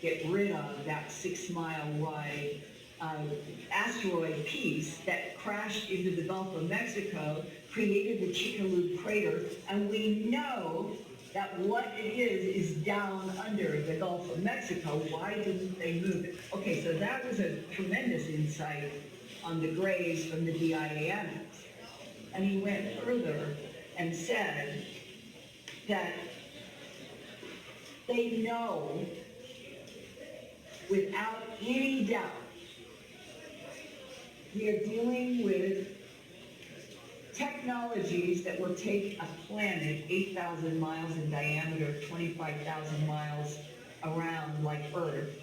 get rid of that 6-mile wide asteroid piece that crashed into the Gulf of Mexico, created the Chicxulub crater, and we know that what it is down under the Gulf of Mexico. Why didn't they move it? Okay, so that was a tremendous insight on the grays from the DIA. And he went further and said that they know without any doubt we are dealing with technologies that will take a planet 8,000 miles in diameter, 25,000 miles around like Earth.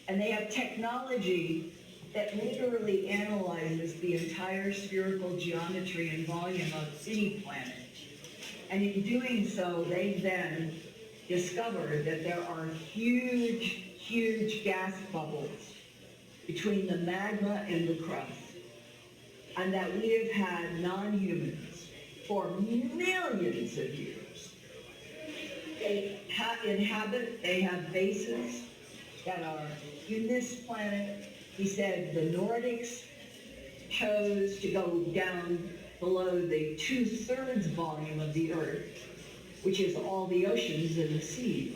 And they have technology that literally analyzes the entire spherical geometry and volume of any planet. And in doing so, they then discovered that there are huge, huge gas bubbles between the magma and the crust. And that we have had non-humans for millions of years. They have bases that are in this planet. He said the Nordics chose to go down below the 2/3 volume of the Earth, which is all the oceans and the seas.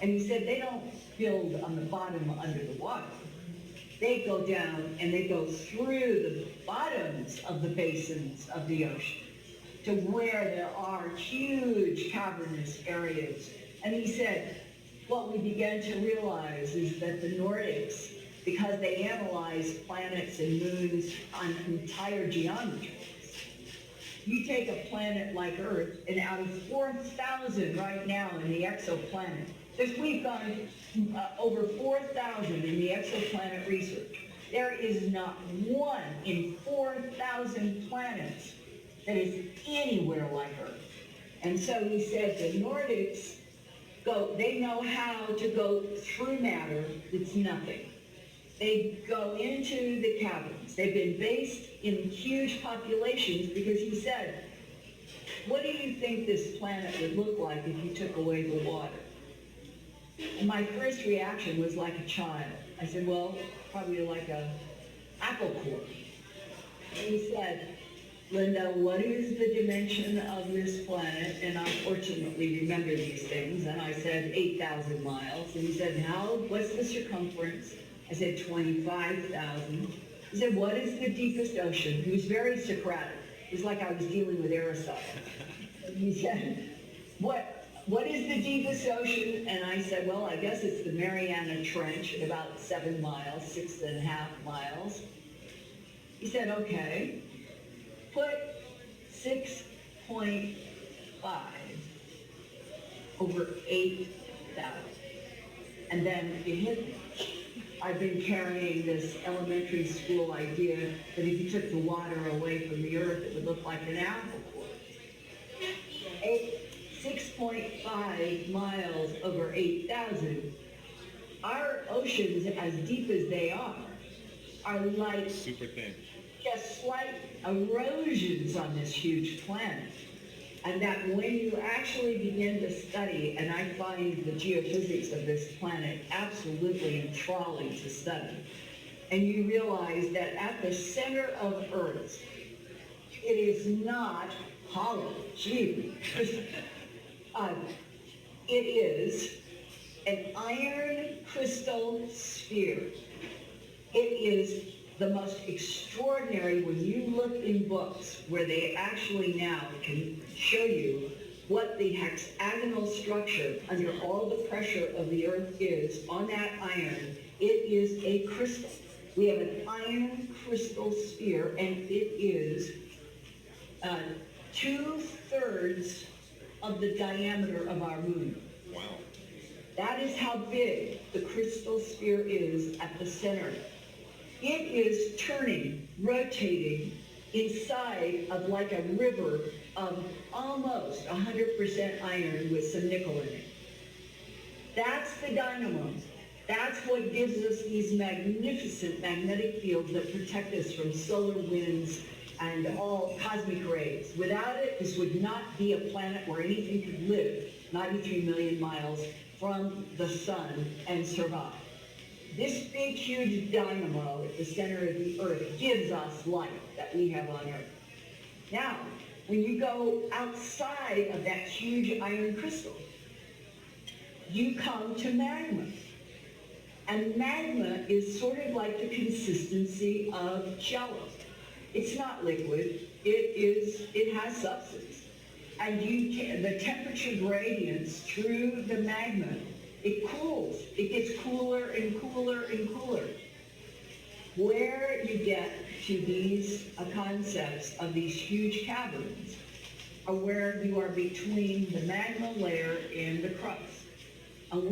And he said they don't build on the bottom under the water. They go down and they go through the bottoms of the basins of the ocean to where there are huge cavernous areas. And he said, what we began to realize is that the Nordics, because they analyzed planets and moons on entire geometries, you take a planet like Earth, and out of 4,000 right now in the exoplanet, we've gone over 4,000 in the exoplanet research. There is not one in 4,000 planets that is anywhere like Earth. And so he said the Nordics they know how to go through matter that's nothing. They go into the caverns. They've been based in huge populations because he said what do you think this planet would look like if you took away the water? And my first reaction was like a child. I said, well, probably like a apple core. And he said, Linda, what is the dimension of this planet? And I fortunately remember these things. And I said, 8,000 miles. And he said, what's the circumference? I said, 25,000. He said, what is the deepest ocean? He was very Socratic. It was like I was dealing with Aristotle. And he said, what is the deepest ocean? And I said, well, I guess it's the Mariana Trench at about 7 miles, 6.5 miles. He said, okay, put 6.5 over 8,000. And then it hit me. I've been carrying this elementary school idea that if you took the water away from the earth, it would look like an apple core. 6.5 miles over 8,000. Our oceans, as deep as they are like Super thin. just slight erosions on this huge planet. And that when you actually begin to study, and I find the geophysics of this planet absolutely enthralling to study, and you realize that at the center of Earth, it is not hollow. Gee, it is an iron crystal sphere. It is the most extraordinary when you look in books where they actually now can show you what the hexagonal structure under all the pressure of the earth is on that iron. It is a crystal. We have an iron crystal sphere, and it is 2/3 of the diameter of our moon. Wow. That is how big the crystal sphere is at the center. It is turning, rotating inside of like a river of almost 100% iron with some nickel in it. That's the dynamo. That's what gives us these magnificent magnetic fields that protect us from solar winds and all cosmic rays. Without it, this would not be a planet where anything could live 93 million miles from the sun and survive. This big, huge dynamo at the center of the earth gives us life that we have on earth. Now, when you go outside of that huge iron crystal, you come to magma. And magma is sort of like the consistency of jello. It's not liquid, it has substance. And the temperature gradients through the magma, it cools. It gets cooler and cooler and cooler. Where you get to these concepts of these huge caverns are where you are between the magma layer and the crust. And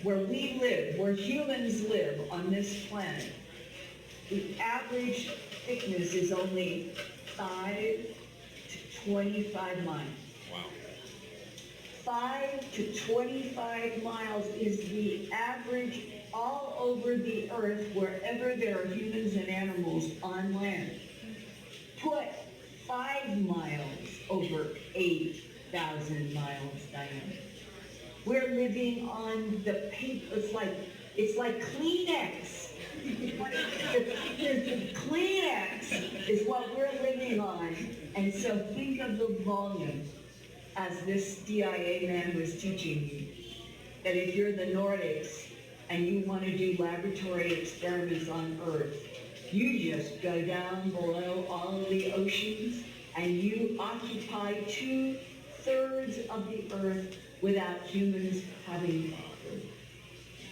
where humans live on this planet, the average thickness is only 5 to 25 miles. Wow. 5 to 25 miles is the average all over the earth wherever there are humans and animals on land. Put 5 miles over 8,000 miles diameter. We're living on the paper. It's like Kleenex. The Kleenex is what we're living on. And so think of the volume, as this DIA man was teaching you, that if you're the Nordics and you want to do laboratory experiments on Earth, you just go down below all of the oceans and you occupy 2/3 of the Earth without humans having Earth.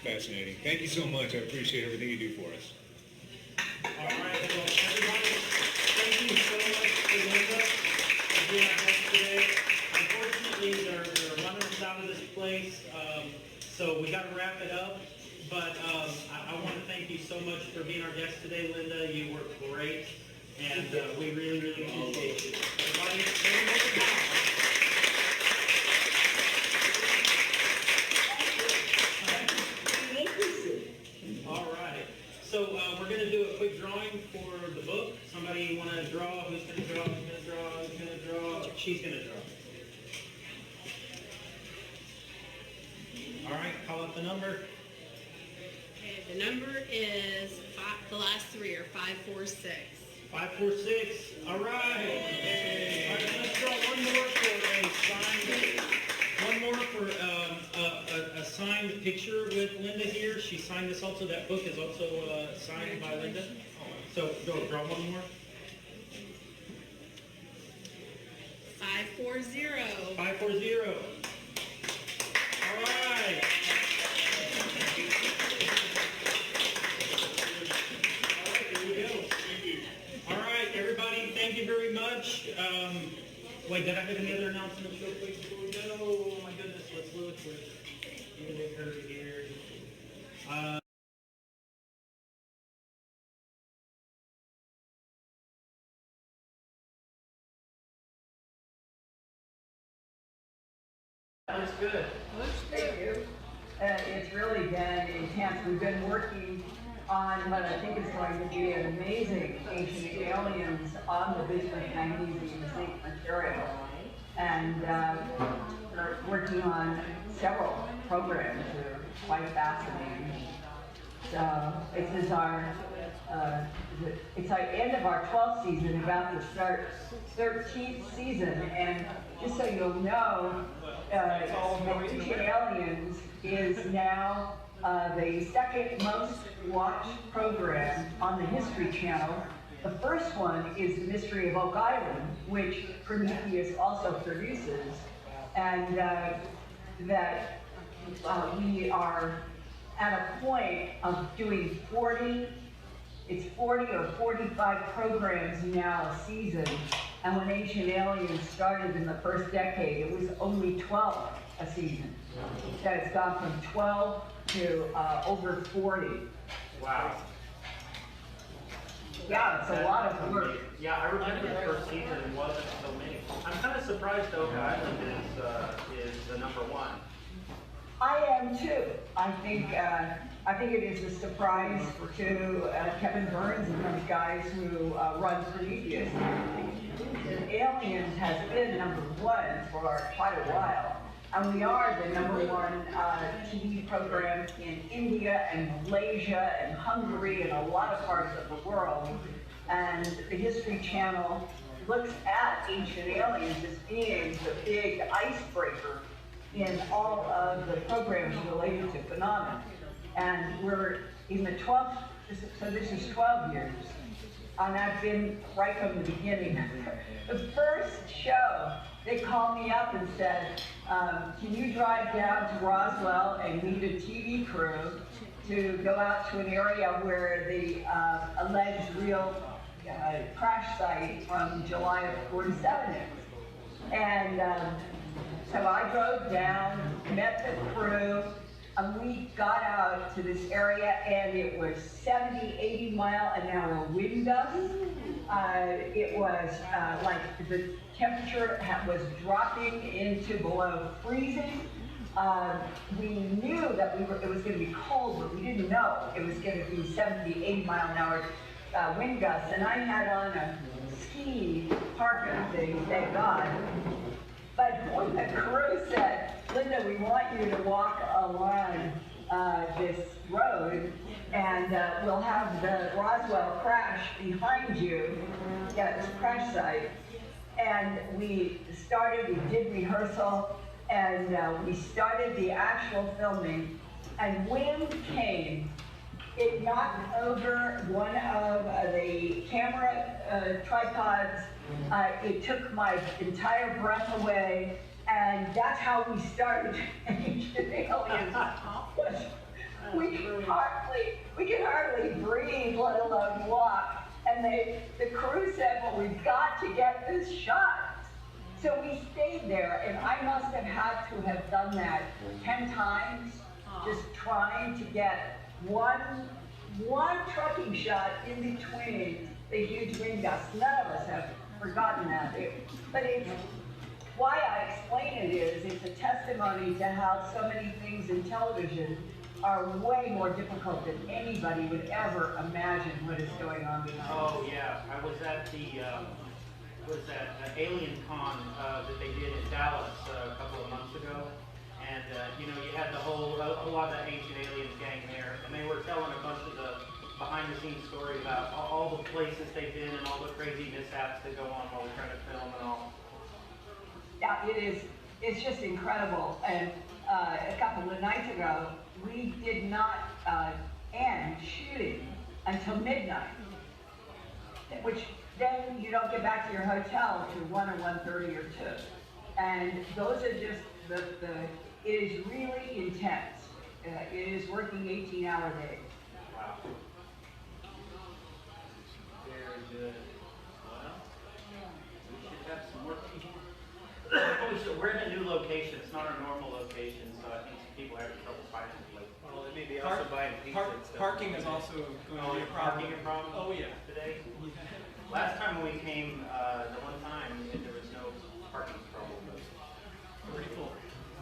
Fascinating. Thank you so much. I appreciate everything you do for us. All right, well, everybody, thank you so much to Linda for being our guest today. Unfortunately, they're running us out of this place, so we got to wrap it up. But I want to thank you so much for being our guest today, Linda. You were great, and we really, really appreciate you. Everybody, Moulton Howe. All right. So we're going to do a quick drawing for the book. Somebody want to draw? Who's going to draw? Who's going to draw? Who's going to draw? She's going to draw. All right, call up the number. Okay, the number is the last three are 546. 546. All right. All right, let's draw one more for a signed picture with Linda here. She signed this also. That book is also signed by Linda. So draw one more. 540. 540. All right. All right, here we go. All right, everybody, thank you very much. Wait, did I have any other announcements real quick before we go? Oh my goodness, let's look. Even if her here. Looks good. Thank you. It's really been intense. We've been working on what I think is going to be an amazing ancient aliens on the bismuth, magnesium, zinc material. And we're working on several programs that are quite fascinating. So this is it's our end of our 12th season, about to start 13th season. And just so you'll know, Ancient Aliens is now the second most watched program on the History Channel. The first one is The Mystery of Oak Island, which Prometheus also produces, and that we are at a point of doing 40 or 45 programs now a season. And when Ancient Aliens started in the first decade, it was only 12 a season. So it's gone from 12 to over 40. Wow. Yeah, it's a lot of work. Yeah, I remember the first season wasn't so many. I'm kind of surprised Oak Island is the number one. I am too. I think it is a surprise to Kevin Burns and those guys who run Prometheus. Aliens has been number one for quite a while, and we are the number one TV program in India and Malaysia and Hungary and a lot of parts of the world. And the History Channel looks at Ancient Aliens as being the big icebreaker in all of the programs related to phenomena. And we're in the 12th, so this is 12 years. And I've been right from the beginning. The first show, they called me up and said, can you drive down to Roswell and meet a TV crew to go out to an area where the alleged real crash site from July of '47 is. And so I drove down, met the crew, and we got out to this area, and it was 70, 80 mile an hour wind gusts. It was like the temperature was dropping into below freezing. We knew that it was going to be cold, but we didn't know it was going to be 70, 80 mile an hour wind gusts. And I had on a ski parka thing, thank God. But when the crew said, Linda, we want you to walk along this road, and we'll have the Roswell crash behind you, this crash site. And we did rehearsal, and we started the actual filming, and wind came. It knocked over one of the camera tripods. It took my entire breath away, and that's how we started Ancient Aliens. We could hardly breathe, let alone walk. And the crew said, well, we've got to get this shot. So we stayed there, and I must have had to have done that 10 times, just trying to get one trucking shot in between the huge wind gusts. None of us have forgotten that. But why I explain it is, it's a testimony to how so many things in television are way more difficult than anybody would ever imagine what is going on behind. Oh yeah, I was at the Alien Con that they did in Dallas a couple of months ago, And, you know, you had a whole lot of the Ancient Aliens gang there, and they were telling a bunch of the behind-the-scenes stories about all the places they've been and all the crazy mishaps that go on while we're trying to film and all. Yeah, it is. It's just incredible. And a couple of nights ago, we did not end shooting until midnight, which then you don't get back to your hotel till 1 or 1:30 or 2. And those are just it is really intense. It is working 18-hour days. Wow. Very good. Well, we should have some more people. We're in a new location. It's not our normal location, so I think some people are having trouble finding the place. Well, it may be also buying pizza and stuff. Parking is also going to be a problem. Parking a problem? Oh, yeah. Today? Last time when we came, the one time, there was no parking problem. But Pretty cool.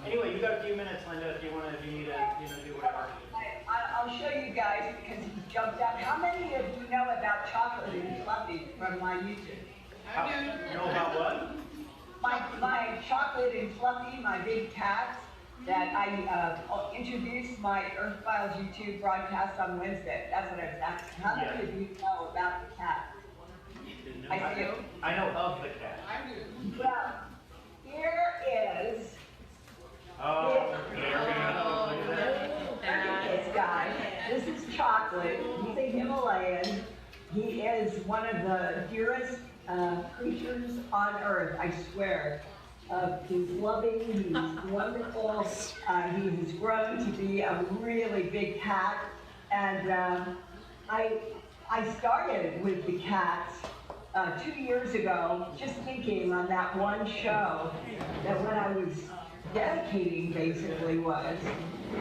anyway, you got a few minutes, Linda, if you need to, do whatever. I'll show you guys because he jumped up. How many of you know about Chocolate and Fluffy from my YouTube? Know about what? My Chocolate and Fluffy, my big cats that I introduced my Earth Files YouTube broadcast on Wednesday. That's what I was asking. How many of you know about the cat? I do. I know of the cat. Well, here is Oh, there we go. Look at that. this guy. This is Chocolate. He's a Himalayan. He is one of the dearest creatures on Earth, I swear. He's loving, he's wonderful. He has grown to be a really big cat. And I started with the cats 2 years ago, just thinking on that one show that what I was dedicating basically was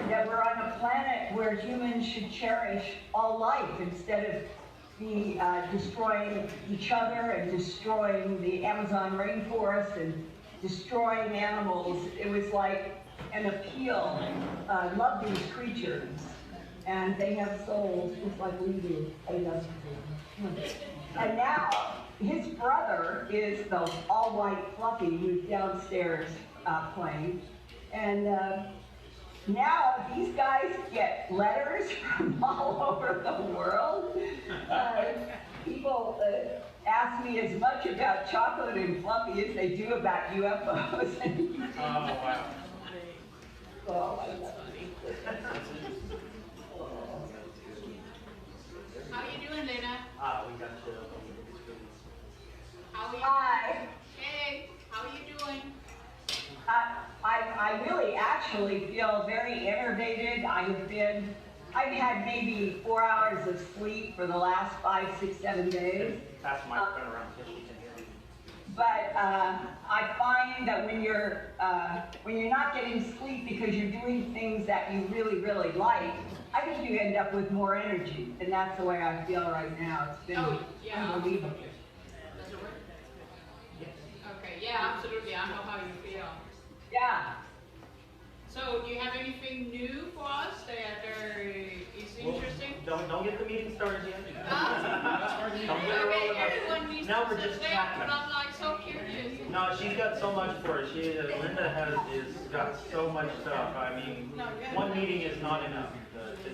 that we're on a planet where humans should cherish all life instead of be destroying each other and destroying the Amazon rainforest and destroying animals. It was like an appeal. Love these creatures, and they have souls just like we do. And now his brother is the all-white Fluffy who's downstairs playing, and now these guys get letters from all over the world. People ask me as much about Chocolate and Fluffy as they do about UFOs. Oh, wow. Oh, How you doing, Lena? We got you. How are you? Hi. Hey, how are you doing? I really actually feel very enervated. I've had maybe 4 hours of sleep for the last 5, 6, 7 days. Pass the microphone around so she can hear me. But I find that when you're not getting sleep because you're doing things that you really, really like, I think you end up with more energy, and that's the way I feel right now. It's been unbelievable. Okay, yeah, absolutely. I know how you feel. Yeah. So, do you have anything new for us that is interesting? Don't get the meeting started yet. Okay, everyone needs Now to we're sit just there, chatting. but I'm like so curious. No, she's got so much for us. Linda has got so much stuff. I mean, one meeting is not enough.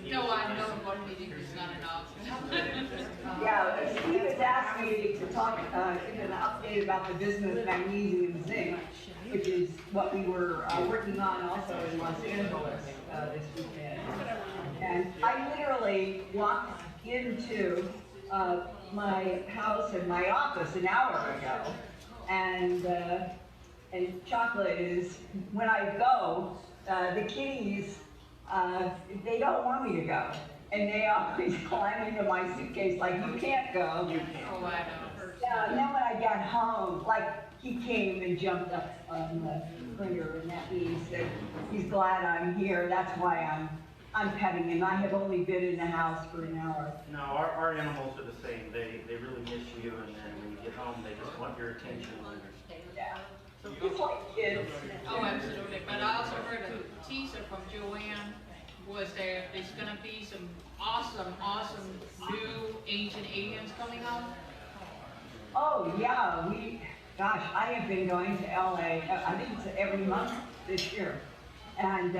No, I know one meeting is not enough. Yeah, Steve has asked me to talk, give an update about the business magnesium zinc, which is what we were working on also in Los Angeles this weekend. And I literally walked into my house and my office an hour ago, and Chocolate is, when I go, the kitties, they don't want me to go. And they always climb into my suitcase like, you can't go. You can't. Oh, I know. Yeah, and then when I got home, like, he came and jumped up on the printer, and that means that he's glad I'm here. That's why I'm petting him. I have only been in the house for an hour. No, our animals are the same. They really miss you, and then when you get home, they just want your attention. Yeah. It's like kids. Oh, absolutely. But I also heard a teaser from Joanne was there's gonna be some awesome new Ancient Aliens coming out. Oh, yeah, gosh, I have been going to LA, I think it's every month this year. And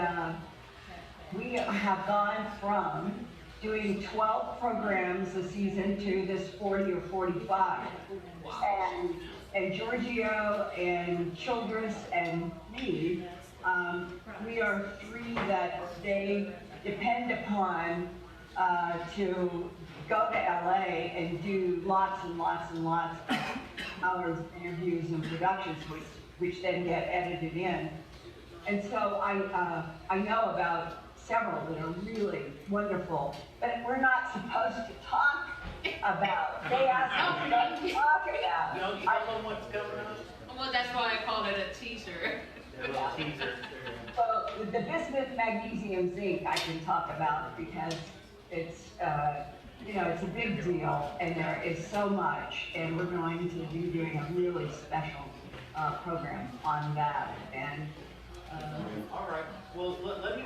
we have gone from doing 12 programs a season to this 40 or 45. And Giorgio and Childress and me, we are three that they depend upon to go to LA and do lots and lots and lots of hours of interviews and productions, which then get edited in. And so I know about several that are really wonderful, but we're not supposed to talk about. They ask us not to talk about. Don't tell them what's coming up. Well, that's why I called it a teaser. A little teaser. So the bismuth magnesium zinc I can talk about because it's it's a big deal and there is so much, and we're going to be doing a really special program on that. And All right. Well, let me